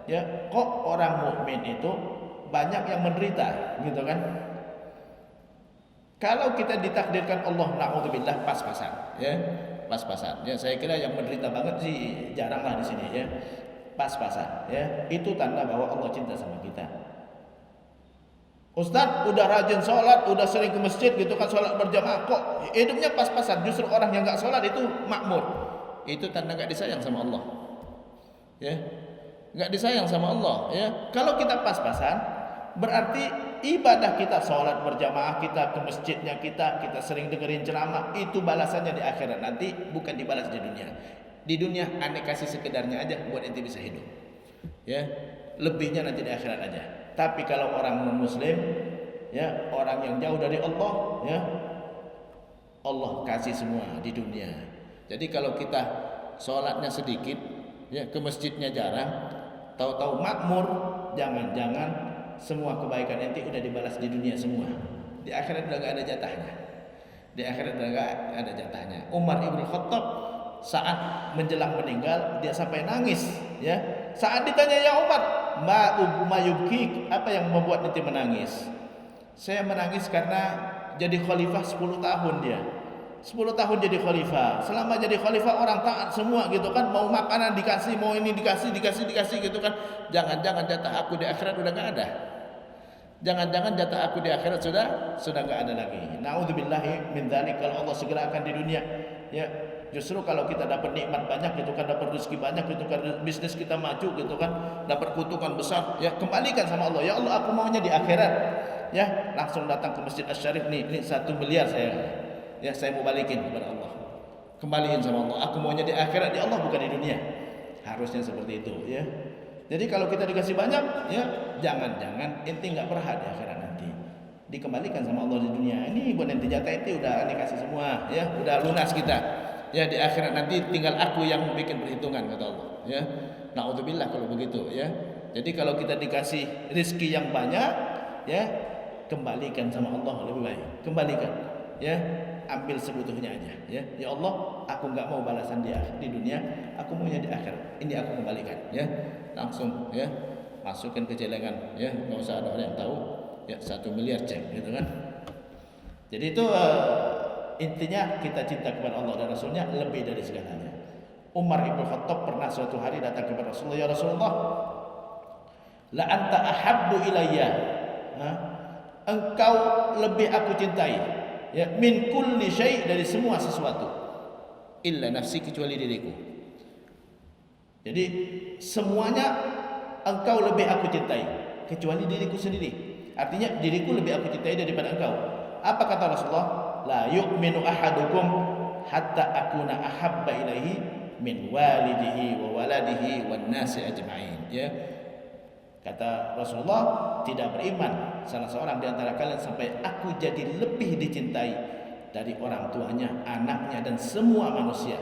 [SPEAKER 1] ya kok orang mukmin itu banyak yang menderita, gitu kan? Kalau kita ditakdirkan Allah, na'udzubillah, pas-pasan, ya, pas-pasan. Ya, saya kira yang menderita banget sih jaranglah di sini, ya. Pas-pasan, ya. Itu tanda bahwa Allah cinta sama kita. Ustaz udah rajin sholat, udah sering ke masjid gitu kan, sholat berjamaah, kok hidupnya pas-pasan. Justru orang yang nggak sholat itu makmur. Itu tanda nggak disayang sama Allah, ya. Nggak disayang sama Allah, ya. Kalau kita pas-pasan, berarti ibadah kita, sholat berjamaah kita, ke masjidnya kita sering dengerin ceramah, itu balasannya di akhirat nanti, bukan dibalas di dunia. Di dunia aneh kasih sekedarnya aja buat ente bisa hidup, ya. Lebihnya nanti di akhirat aja. Tapi kalau orang non-muslim, ya, orang yang jauh dari Allah, ya, Allah kasih semua di dunia. Jadi kalau kita sholatnya sedikit, ya, ke masjidnya jarang, tahu-tahu makmur, jangan-jangan semua kebaikan ente udah dibalas di dunia semua. Di akhirat udah gak ada jatahnya. Di akhirat udah gak ada jatahnya. Umar ibn Khattab saat menjelang meninggal, dia sampai nangis, ya. Saat ditanya, ya Umar, ma yubkik, apa yang membuat ente menangis? Saya menangis karena jadi khalifah 10 tahun dia. 10 tahun jadi khalifah. Selama jadi khalifah orang taat semua gitu kan, mau makanan dikasih, mau ini dikasih gitu kan. Jangan-jangan jatah aku di akhirat udah enggak ada. Jangan-jangan jatah aku di akhirat sudah enggak ada lagi. Nauzubillahi min dzalik. Kalau Allah segerakan di dunia, ya, justru kalau kita dapat nikmat banyak gitu kan, dapat rezeki banyak gitu kan, bisnis kita maju gitu kan, dapat keuntungan besar, ya kembalikan sama Allah. Ya Allah, aku maunya di akhirat. Ya, langsung datang ke Masjid Asy-Syarif nih, ini 1 miliar saya mau balikin kepada Allah. Kembaliin sama Allah. Aku maunya di akhirat, di Allah bukan di dunia. Harusnya seperti itu, ya. Jadi kalau kita dikasih banyak, ya jangan-jangan ente nggak berhak di akhirat nanti. Dikembalikan sama Allah di dunia. Ini buat ente jatah ente udah dikasih semua, ya, udah lunas kita. Ya, di akhirat nanti tinggal aku yang bikin perhitungan kata Allah, ya. Naudzubillah kalau begitu, ya. Jadi kalau kita dikasih rezeki yang banyak, ya, kembalikan sama Allah lebih baik. Kembalikan, ya. Ambil sebutuhnya aja, ya. Ya Allah, aku nggak mau balasan di dunia, aku maunya di akhirat. Ini aku kembalikan, ya. Langsung, ya, masukin ke celengan, ya. Nggak usah ada orang yang tahu, ya. 1 miliar cek, gitu kan. Jadi itu intinya kita cinta kepada Allah dan Rasulnya lebih dari segalanya. Umar ibn Khattab pernah suatu hari datang kepada Rasulullah, ya Rasulullah, la anta ahabbu ilayya, engkau lebih aku cintai, ya, min kulli syai', dari semua sesuatu, illa nafsi, kecuali diriku. Jadi semuanya engkau lebih aku cintai kecuali diriku sendiri. Artinya diriku lebih aku cintai daripada engkau. Apa kata Rasulullah? La yu'minu ahadukum hatta akuna ahabba ilaihi min walidihi wa waladihi wan nasi ajma'in, ya. Kata Rasulullah, tidak beriman salah seorang di antara kalian sampai aku jadi lebih dicintai dari orang tuanya, anaknya, dan semua manusia.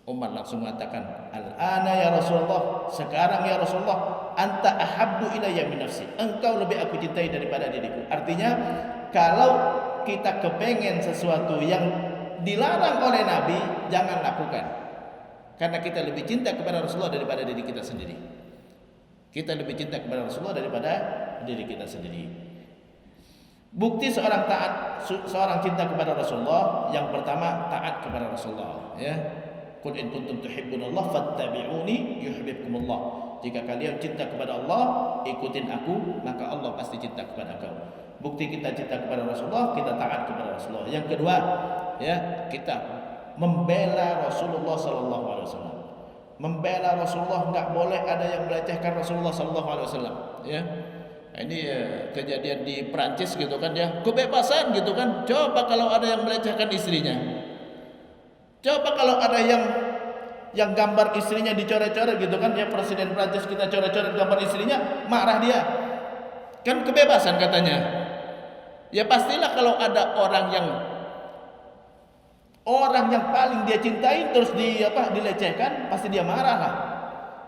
[SPEAKER 1] Umar langsung mengatakan, al-ana ya Rasulullah, sekarang ya Rasulullah, anta ahabbu ilayya min nafsi, engkau lebih aku cintai daripada diriku. Artinya kalau kita kepengen sesuatu yang dilarang oleh Nabi, jangan lakukan, karena kita lebih cinta kepada Rasulullah daripada diri kita sendiri. Kita lebih cinta kepada Rasulullah daripada diri kita sendiri. Bukti seorang cinta kepada Rasulullah, yang pertama taat kepada Rasulullah, ya. Qul in kuntum tuhibbunallah fattabi'uni yuhibbukumullah. Jika kalian cinta kepada Allah, ikutin aku, maka Allah pasti cinta kepada kau. Bukti kita cinta kepada Rasulullah, kita taat kepada Rasulullah. Yang kedua, ya, kita membela Rasulullah sallallahu alaihi wasallam. Membela Rasulullah, enggak boleh ada yang melecehkan Rasulullah sallallahu alaihi wasallam, ya. Ini kejadian di Perancis gitu kan, ya. Kebebasan gitu kan. Coba kalau ada yang melecehkan istrinya. Coba kalau ada yang gambar istrinya dicoret-coret gitu kan, ya, Presiden Prancis kita coret-coret gambar istrinya, marah dia. Kan kebebasan katanya. Ya pastilah kalau ada orang yang paling dia cintai terus dilecehkan, pasti dia marah lah.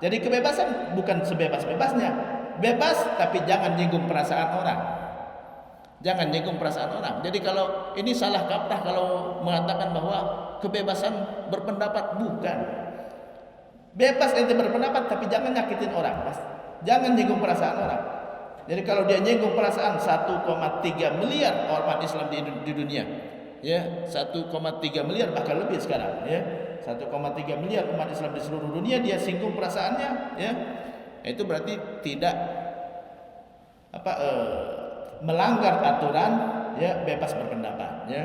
[SPEAKER 1] Jadi kebebasan bukan sebebas-bebasnya. Bebas tapi jangan nyinggung perasaan orang. Jangan nyinggung perasaan orang. Jadi kalau ini salah kaprah kalau mengatakan bahwa kebebasan berpendapat, bukan. Bebas ente berpendapat tapi jangan nyakitin orang. Jangan nyinggung perasaan orang. Jadi kalau dia nyinggung perasaan 1,3 miliar umat Islam di dunia, ya, 1,3 miliar bahkan lebih sekarang, ya, 1,3 miliar umat Islam di seluruh dunia, dia singgung perasaannya, ya, itu berarti tidak melanggar aturan, ya, bebas berpendapat, ya.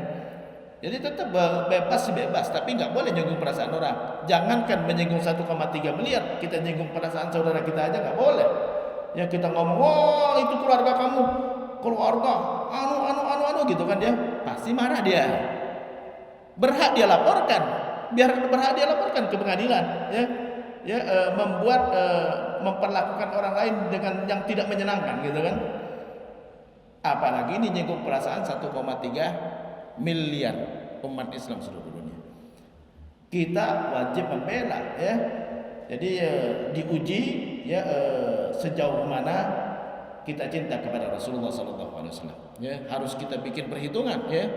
[SPEAKER 1] Jadi tetap bebas, tapi nggak boleh nyinggung perasaan orang. Jangankan menyinggung 1,3 miliar, kita nyinggung perasaan saudara kita aja nggak boleh. Ya kita ngomong, wah itu keluarga kamu, keluarga, anu gitu kan, dia pasti marah dia. Berhak dia laporkan, berhak dia laporkan ke pengadilan, ya, memperlakukan orang lain dengan yang tidak menyenangkan gitu kan. Apalagi ini nyinggung perasaan 1,3 miliar umat Islam seluruh dunia. Kita wajib membela, ya. Jadi diuji, ya, sejauh mana kita cinta kepada Rasulullah sallallahu alaihi wasallam. Ya, harus kita bikin perhitungan, ya.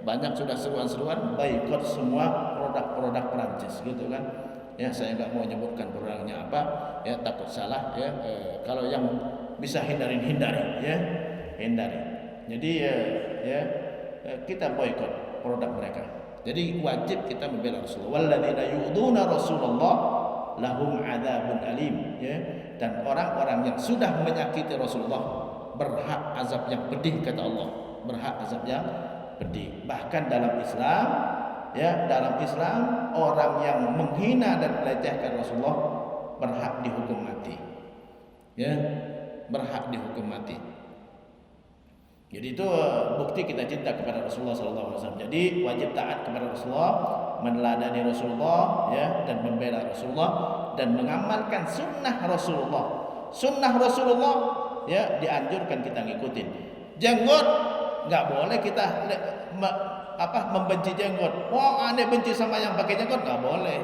[SPEAKER 1] Banyak sudah seruan-seruan boikot semua produk-produk Perancis gitu kan. Ya, saya enggak mau menyebutkan produknya apa, ya, takut salah, ya. Kalau yang bisa hindari, ya. Hindari. Jadi kita boikot produk mereka. Jadi wajib kita membela Rasulullah. Walladzina yu'duna Rasulullah lahum adzabun alim, ya. Dan orang-orang yang sudah menyakiti Rasulullah berhak azab yang pedih, kata Allah. Berhak azab yang pedih. Bahkan dalam Islam, ya, orang yang menghina dan melecehkan Rasulullah berhak dihukum mati. Ya, berhak dihukum mati. Jadi itu bukti kita cinta kepada Rasulullah SAW. Jadi wajib taat kepada Rasulullah, meneladani Rasulullah, ya, dan membela Rasulullah dan mengamalkan sunnah Rasulullah. Sunnah Rasulullah, ya, dianjurkan kita ngikutin. Jenggot nggak boleh kita membenci jenggot. Wah, aneh benci sama yang pakai jenggot, nggak boleh.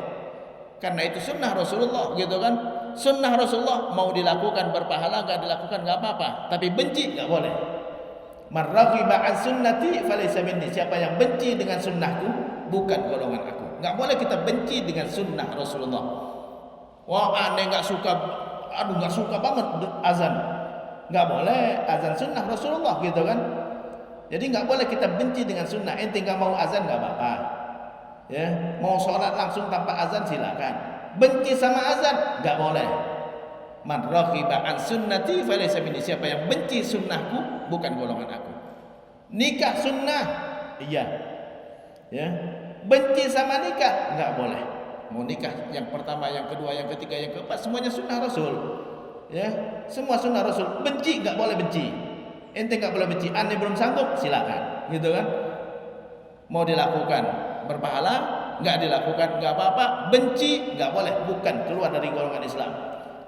[SPEAKER 1] Karena itu sunnah Rasulullah, gitu kan? Sunnah Rasulullah mau dilakukan berpahala, nggak dilakukan nggak apa-apa. Tapi benci nggak boleh. Man raghiba an sunnati falaysa minni. Siapa yang benci dengan sunnahku bukan golongan aku. Enggak boleh kita benci dengan sunnah Rasulullah. Wah, aneh enggak suka, enggak suka banget azan. Enggak boleh azan sunnah Rasulullah gitu kan. Jadi enggak boleh kita benci dengan sunnah. Ente enggak mau azan enggak apa-apa. Ya, mau sholat langsung tanpa azan silakan. Benci sama azan enggak boleh. Man raghiba an sunnati falaysa minni. Siapa yang benci sunnahku bukan golongan aku. Nikah sunnah, iya. Ya. Benci sama nikah enggak boleh. Mau nikah yang pertama, yang kedua, yang ketiga, yang keempat semuanya sunnah Rasul. Ya, semua sunnah Rasul. Benci enggak boleh benci. Ente enggak boleh benci. Ane belum sanggup, silakan. Gitu kan? Mau dilakukan berpahala, enggak dilakukan enggak apa-apa. Benci enggak boleh, bukan keluar dari golongan Islam.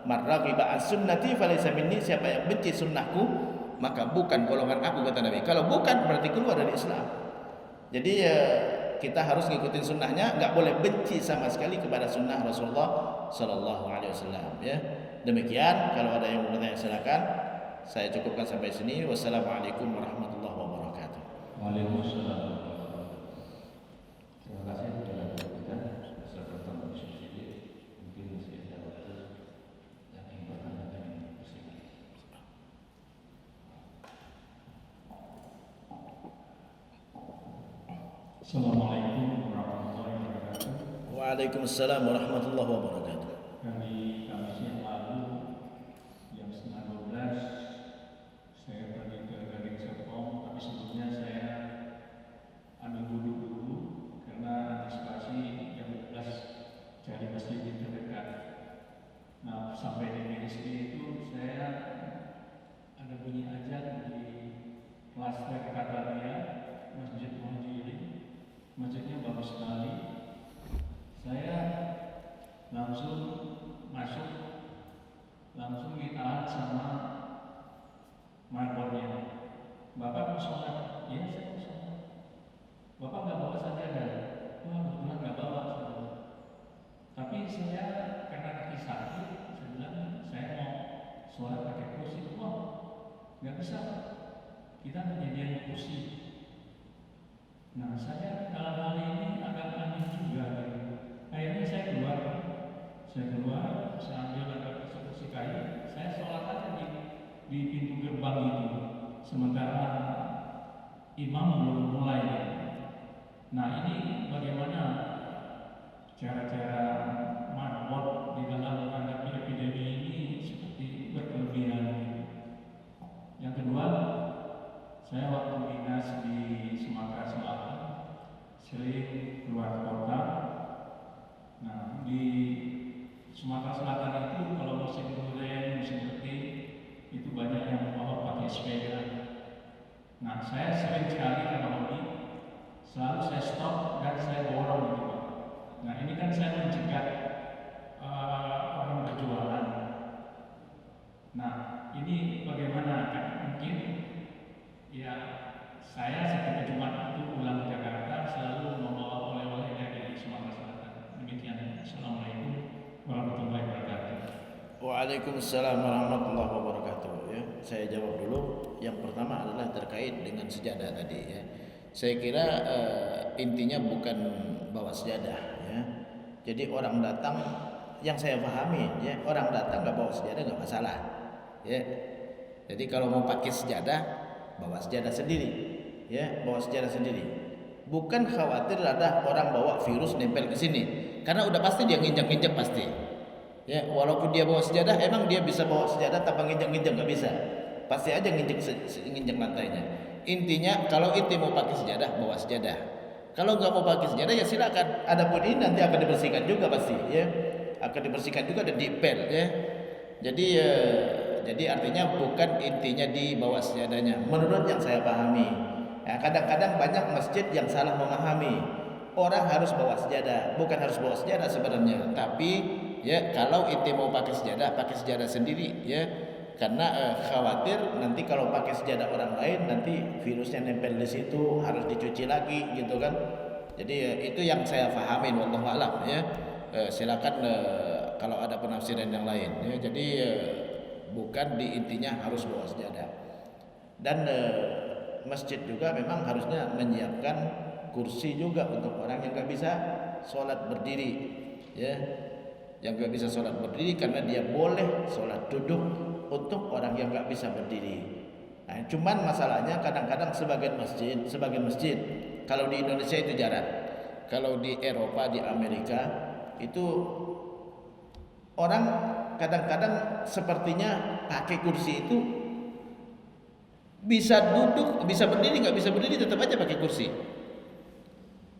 [SPEAKER 1] Man raghiba an sunnati falaysa minni. Siapa yang benci sunnahku maka bukan golongan aku, kata Nabi. Kalau bukan berarti keluar dari Islam. Jadi kita harus ngikutin sunnahnya, nggak boleh benci sama sekali kepada sunnah Rasulullah Sallallahu Alaihi Wasallam. Ya, demikian. Kalau ada yang mau bertanya silakan. Saya cukupkan sampai sini. Wassalamualaikum warahmatullahi wabarakatuh.
[SPEAKER 3] Waalaikumsalam. Terima kasih kepada kita beserta musisi. Mungkin masih ada waktu yang ingin bertanya dan bersilakan. Assalamualaikum warahmatullahi wabarakatuh.
[SPEAKER 1] Waalaikumsalam warahmatullahi wabarakatuh.
[SPEAKER 4] Hari Kamis yang lalu jam setengah 12 saya pergi ke Gading Serpong, tapi sebelumnya saya ambil wudhu dulu karena antisipasi jam 12 cari masjid yang terdekat. Nah, sampai di MSD itu saya ada bunyi azan di klaster Kataria Masjid Muhajirin. Masjidnya bagus sekali. Saya langsung masuk, langsung ditahan sama marbotnya. Bapak mau sholat? Iya, saya mau sholat. Bapak nggak bawa sajadah? Wah, kebetulan nggak bawa. Tapi saya karena kaki sakit, saya bilang saya mau sholat pakai kursi. Wah, nggak bisa. Kita menyediakan kursi. Nah, saya dalam hal ini agak aneh juga. Akhirnya saya keluar, saya ambil ada kursi kayu, saya sholat aja di pintu gerbang itu. Sementara imam belum mulai. Nah, ini bagaimana cara-cara marbot di dalam menghadapi epidemi ini seperti berkelebihan. Yang kedua, saya waktu dinas di Sumatera Selatan sering keluar kota. Nah, di Sumatera Selatan itu kalau musim durian, musim peti itu banyak yang membawa pakai sepeda. Nah, saya sering sekali karena hobi selalu saya stop dan saya borong gitu. Nah, ini kan saya mencegah orang berjualan. Nah, ini bagaimana? Kan mungkin ya saya setiap Jumat itu pulang ke Jakarta selalu membawa oleh-oleh dari Sumatera Selatan. Demikian. Assalamualaikum warahmatullahi wabarakatuh.
[SPEAKER 1] Waalaikumsalam warahmatullahi wabarakatuh. Ya, saya jawab dulu. Yang pertama adalah terkait dengan sejadah tadi. Ya, saya kira intinya bukan bawa sejadah. Ya, jadi orang datang, yang saya pahami, ya orang datang nggak bawa sejadah nggak masalah. Ya, jadi kalau mau pakai sejadah, bawa sejadah sendiri. Ya, bawa sejadah sendiri. Bukan khawatir ada orang bawa virus nempel ke sini, karena udah pasti dia nginjak-nginjak pasti. Ya, walaupun dia bawa sejadah, emang dia bisa bawa sejadah tanpa nginjak-nginjak? Nggak bisa. Pasti aja nginjak lantainya. Intinya kalau inti mau pakai sejadah, bawa sejadah. Kalau nggak mau pakai sejadah ya silakan. Adapun ini nanti akan dibersihkan juga pasti, ya. Akan dibersihkan juga dan dipel, ya. Jadi artinya bukan intinya dibawa sejadahnya. Menurut yang saya pahami, ya, kadang-kadang banyak masjid yang salah memahami. Orang harus bawa sejadah, bukan harus bawa sejadah sebenarnya. Tapi ya kalau inti mau pakai sejadah sendiri, ya. Karena khawatir nanti kalau pakai sejadah orang lain nanti virusnya nempel di situ, harus dicuci lagi gitu kan. Jadi itu yang saya pahamin, wallahu a'lam, ya. Silakan kalau ada penafsiran yang lain, ya. Jadi bukan di intinya harus bawa sejadah. Dan masjid juga memang harusnya menyiapkan kursi juga untuk orang yang nggak bisa sholat berdiri, ya. Yang nggak bisa sholat berdiri karena dia boleh sholat duduk untuk orang yang nggak bisa berdiri. Nah, cuman masalahnya kadang-kadang sebagian masjid kalau di Indonesia itu jarang. Kalau di Eropa, di Amerika itu orang kadang-kadang sepertinya pakai kursi itu bisa duduk, bisa berdiri, nggak bisa berdiri tetap aja pakai kursi.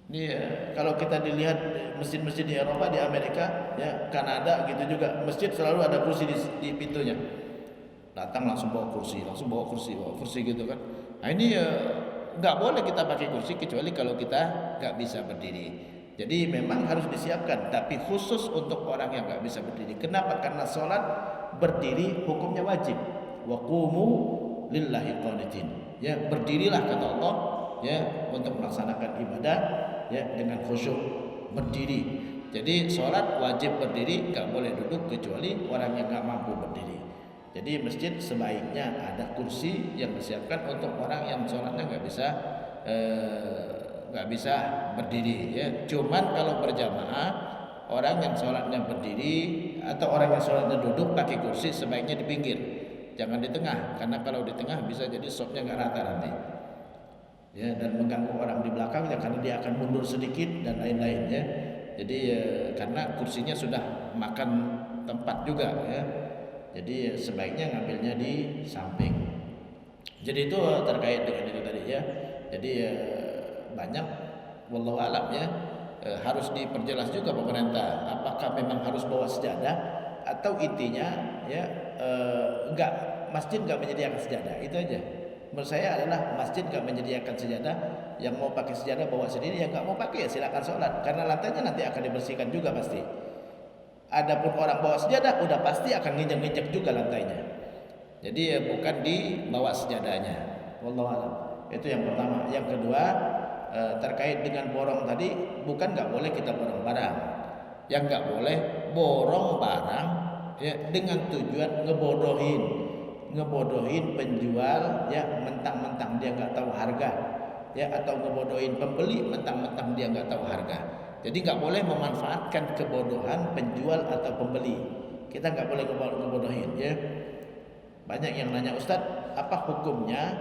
[SPEAKER 1] Ini kalau kita dilihat masjid-masjid di Eropa, di Amerika, ya Kanada gitu juga, masjid selalu ada kursi di pintunya. Datang langsung bawa kursi gitu kan. Nah ini nggak boleh kita pakai kursi kecuali kalau kita nggak bisa berdiri. Jadi memang harus disiapkan, tapi khusus untuk orang yang nggak bisa berdiri. Kenapa? Karena sholat berdiri hukumnya wajib. Wa qumu lillahi qanitin. Ya, berdirilah kata Allah, ya, untuk melaksanakan ibadah, ya, dengan khusyuk berdiri. Jadi sholat wajib berdiri, nggak boleh duduk kecuali orang yang nggak mampu berdiri. Jadi masjid sebaiknya ada kursi yang disiapkan untuk orang yang sholatnya nggak bisa berdiri, ya. Cuman kalau berjamaah, orang yang sholatnya berdiri atau orang yang sholatnya duduk pakai kursi sebaiknya di pinggir, jangan di tengah, karena kalau di tengah bisa jadi sopnya nggak rata nanti, ya, dan mengganggu orang di belakangnya karena dia akan mundur sedikit dan lain-lain, ya. Jadi karena kursinya sudah makan tempat juga ya. Jadi sebaiknya ngambilnya di samping. Jadi itu terkait dengan itu tadi ya. Jadi banyak wallahu alam ya, harus diperjelas juga pemerintah apakah memang harus bawa sejadah atau intinya ya enggak, masjid enggak menyediakan sejadah, itu aja. Menurut saya adalah masjid enggak menyediakan sejadah, yang mau pakai sejadah bawa sendiri, yang enggak mau pakai ya silakan sholat, karena lantainya nanti akan dibersihkan juga pasti. Adapun orang bawa sejadah udah pasti akan nginjek-nginjek juga lantainya. Jadi bukan dibawa sejadahnya. Wallahu a'lam. Itu yang pertama. Yang kedua terkait dengan borong tadi, bukan nggak boleh kita borong barang. Yang nggak boleh borong barang ya dengan tujuan ngebodohin penjual ya, mentang-mentang dia nggak tahu harga ya, atau ngebodohin pembeli mentang-mentang dia nggak tahu harga. Jadi nggak boleh memanfaatkan kebodohan penjual atau pembeli. Kita nggak boleh ngebodohin ya. Banyak yang nanya, Ustadz, apa hukumnya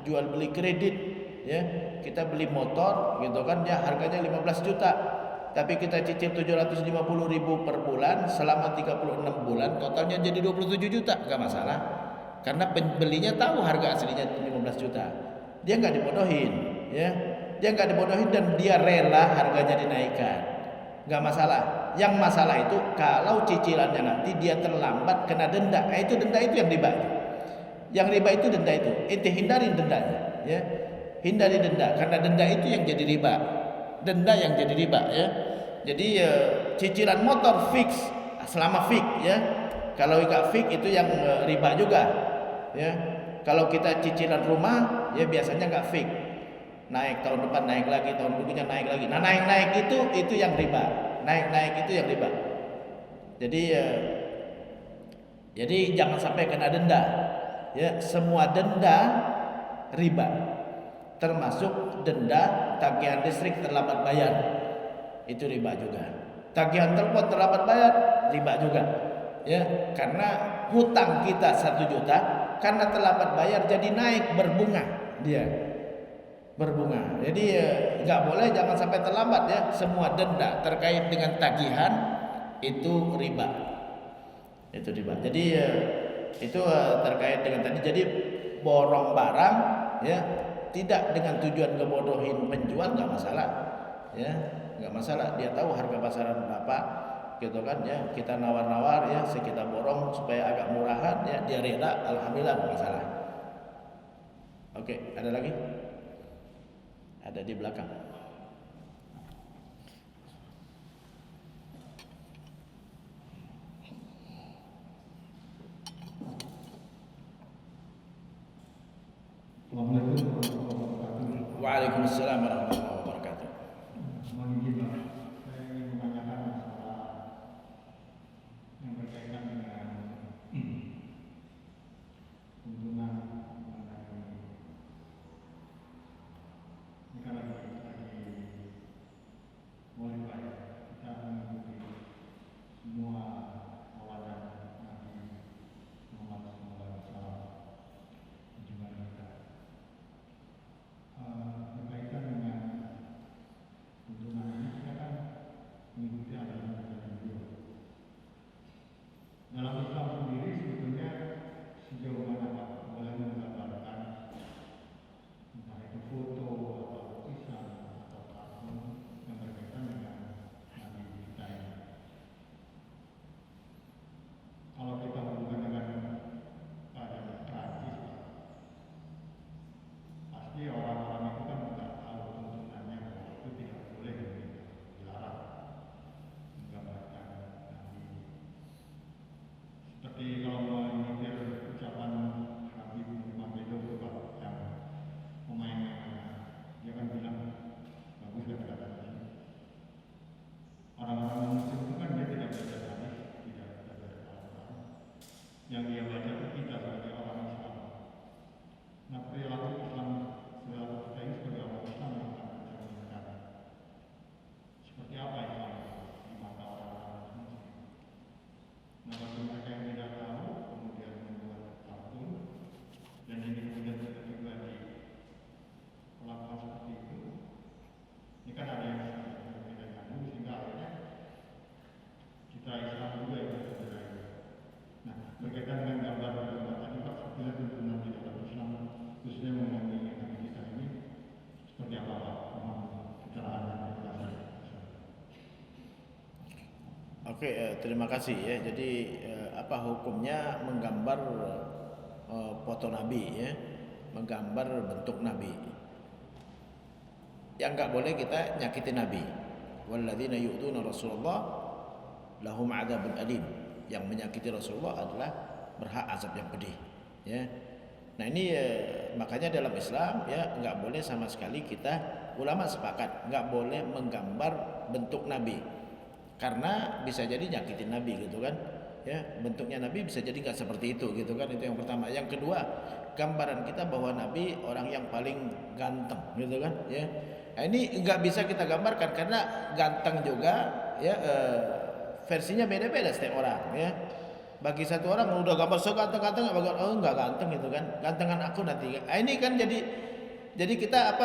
[SPEAKER 1] jual beli kredit ya? Kita beli motor gitu kan ya, harganya 15 juta. Tapi kita cicil 750.000 per bulan selama 36 bulan, totalnya jadi 27 juta, enggak masalah. Karena pembelinya tahu harga aslinya 15 juta. Dia enggak dibodohin ya. Dia enggak dibodohin dan dia rela harganya dinaikkan. Enggak masalah. Yang masalah itu kalau cicilannya nanti dia terlambat kena denda. Itu denda itu yang riba. Yang riba itu denda itu. Ente hindarin dendanya ya. Hindari denda, karena denda itu yang jadi riba. Denda yang jadi riba ya. Jadi cicilan motor fix selama fix ya. Kalau enggak fix itu yang riba juga ya. Kalau kita cicilan rumah ya biasanya enggak fix. Naik tahun depan, naik lagi tahun berikutnya, naik lagi. Nah, naik itu yang riba. Naik itu yang riba. Jadi jangan sampai kena denda. Ya, semua denda riba. Termasuk denda tagihan listrik terlambat bayar. Itu riba juga. Tagihan telepon terlambat bayar, riba juga. Ya, karena hutang kita 1 juta, karena terlambat bayar jadi naik berbunga dia. Berbunga. Jadi nggak boleh, jangan sampai terlambat ya. Semua denda terkait dengan tagihan itu riba. Itu riba. Jadi itu terkait dengan tadi. Jadi borong barang ya, tidak dengan tujuan ngebodohin penjual nggak masalah ya, nggak masalah. Dia tahu harga pasaran berapa gitu kan ya, kita nawar-nawar ya, kita borong supaya agak murahan ya, dia rela, alhamdulillah nggak masalah. Oke, ada lagi? Ada di belakang. Waalaikumsalam warahmatullahi wabarakatuh.
[SPEAKER 4] Mohon izin Pak, saya ingin menanyakan masalah yang berkaitan dengan hubungan mengenai ini kan lagi mulai Pak ya, kita mengikuti semua tawaran Nabi Muhammad SAW junjungan kita. Berkaitan dengan hubungan ini, kita kan mengikuti ajaran beliau. Dalam Islam sendiri sebetulnya sejauh mana Pak boleh menggambarkan entah itu foto atau lukisan atau kartun yang berkaitan dengan Nabi kita ini. Kalau kita hubungkan dengan keadaan Prancis, pasti orang-orang itu kan tidak tahu tuntunannya bahwa itu tidak boleh, dilarang menggambarkan Nabi. Seperti kalau menyetir ucapan Habib Muhammad itu Pak, yang pemain-pemainnya, dia kan bilang bagus kata-katanya. Orang-orang Muslim itu kan dia tidak baca hadis, tidak baca Al-Quran. Yang dia baca itu kita sebagai orang Islam. Nah, perilaku Islam, perilaku kita ini sebagai orang Islam yang akan mencerminkan seperti apa Islam di mata orang-orang Muslim. Nah, bagi mereka yang tidak tahu kemudian membuat kartun dan ini kemudian tiba-tiba dilakukan seperti itu, ini kan ada yang tidak nyambung sehingga akhirnya
[SPEAKER 1] Oke, terima kasih ya. Jadi apa hukumnya menggambar foto Nabi ya, menggambar bentuk Nabi? Yang enggak boleh kita nyakiti Nabi. Walladzina yu'tuna Rasulullah lahum 'adzabun alim. Yang menyakiti Rasulullah adalah berhak azab yang pedih. Ya. Nah ini makanya dalam Islam ya enggak boleh sama sekali kita, ulama sepakat enggak boleh menggambar bentuk Nabi. Karena bisa jadi nyakitin Nabi gitu kan. Ya, bentuknya Nabi bisa jadi enggak seperti itu gitu kan. Itu yang pertama. Yang kedua, gambaran kita bahwa Nabi orang yang paling ganteng gitu kan, ya. Nah, ini enggak bisa kita gambarkan karena ganteng juga ya versinya beda-beda setiap orang ya. Bagi satu orang udah gambar seganteng-ganteng enggak ganteng gitu kan. Gantengan aku nanti. Nah, ini kan jadi kita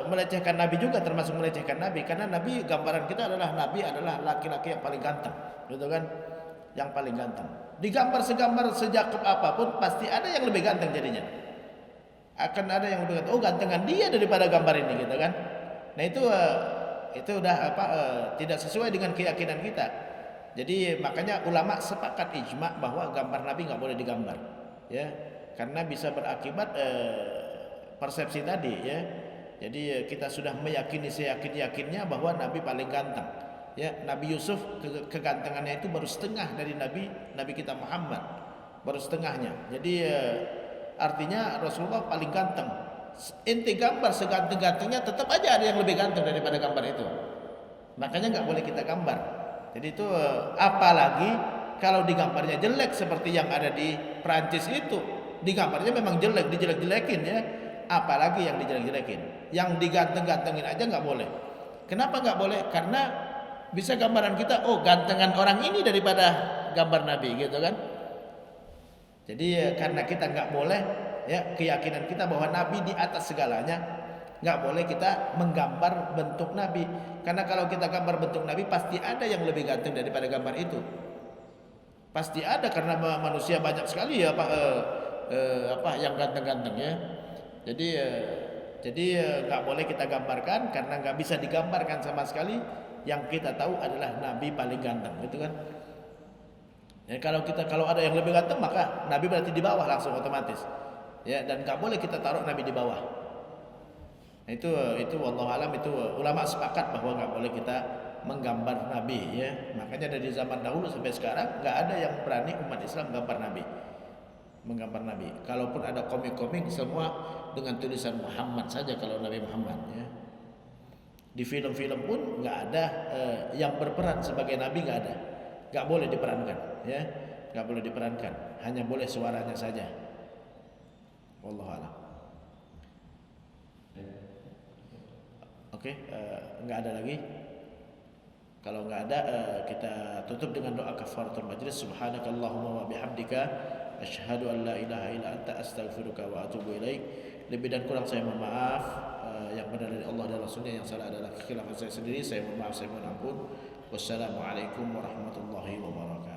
[SPEAKER 1] melecehkan Nabi juga, termasuk melecehkan Nabi karena Nabi, gambaran kita adalah Nabi adalah laki-laki yang paling ganteng, gitu kan? Yang paling ganteng. Digambar sejakep apapun pasti ada yang lebih ganteng jadinya. Akan ada yang lebih ganteng. Oh, gantengan dia daripada gambar ini gitu kan. Nah, itu udah tidak sesuai dengan keyakinan kita. Jadi makanya ulama sepakat ijma bahwa gambar Nabi nggak boleh digambar, ya, karena bisa berakibat persepsi tadi, ya. Jadi kita sudah meyakini seyakin-yakinnya bahwa Nabi paling ganteng, ya. Nabi Yusuf kegantengannya itu baru setengah dari Nabi kita Muhammad, baru setengahnya. Jadi artinya Rasulullah paling ganteng. Inti gambar seganteng-gantengnya tetap aja ada yang lebih ganteng daripada gambar itu. Makanya nggak boleh kita gambar. Jadi itu apalagi kalau digambarnya jelek seperti yang ada di Prancis itu, digambarnya memang jelek, dijelek-jelekin ya. Apalagi yang dijelek-jelekin, yang diganteng-gantengin aja nggak boleh. Kenapa nggak boleh? Karena bisa gambaran kita, oh gantengan orang ini daripada gambar Nabi gitu kan. Jadi karena kita nggak boleh ya, keyakinan kita bahwa Nabi di atas segalanya, nggak boleh kita menggambar bentuk Nabi. Karena kalau kita gambar bentuk Nabi pasti ada yang lebih ganteng daripada gambar itu. Pasti ada karena manusia banyak sekali ya yang ganteng-ganteng ya. Jadi nggak boleh kita gambarkan karena nggak bisa digambarkan sama sekali. Yang kita tahu adalah Nabi paling ganteng, gitu kan? Ya, kalau ada yang lebih ganteng maka Nabi berarti di bawah langsung otomatis. Ya, dan nggak boleh kita taruh Nabi di bawah. Nah, itu wallahu alam, itu ulama sepakat bahwa nggak boleh kita menggambar Nabi ya. Makanya dari zaman dahulu sampai sekarang nggak ada yang berani umat Islam menggambar Nabi. Kalaupun ada komik-komik semua dengan tulisan Muhammad saja kalau Nabi Muhammad ya. Di film-film pun nggak ada yang berperan sebagai Nabi, nggak ada, nggak boleh diperankan ya, nggak boleh diperankan, hanya boleh suaranya saja. Wallahu a'lam. Oke, nggak ada lagi. Kalau nggak ada, kita tutup dengan doa kafaratul majlis. Subhanakallahumma wa bihamdika asyhadu an la ilaha illa anta astaghfiruka wa atubu ilaik. Lebih dan kurang saya mohon maaf. Yang benar dari Allah dan Rasulnya, yang salah adalah kekhilafan saya sendiri. Saya mohon maaf, saya mohon ampun. Wassalamualaikum warahmatullahi wabarakatuh.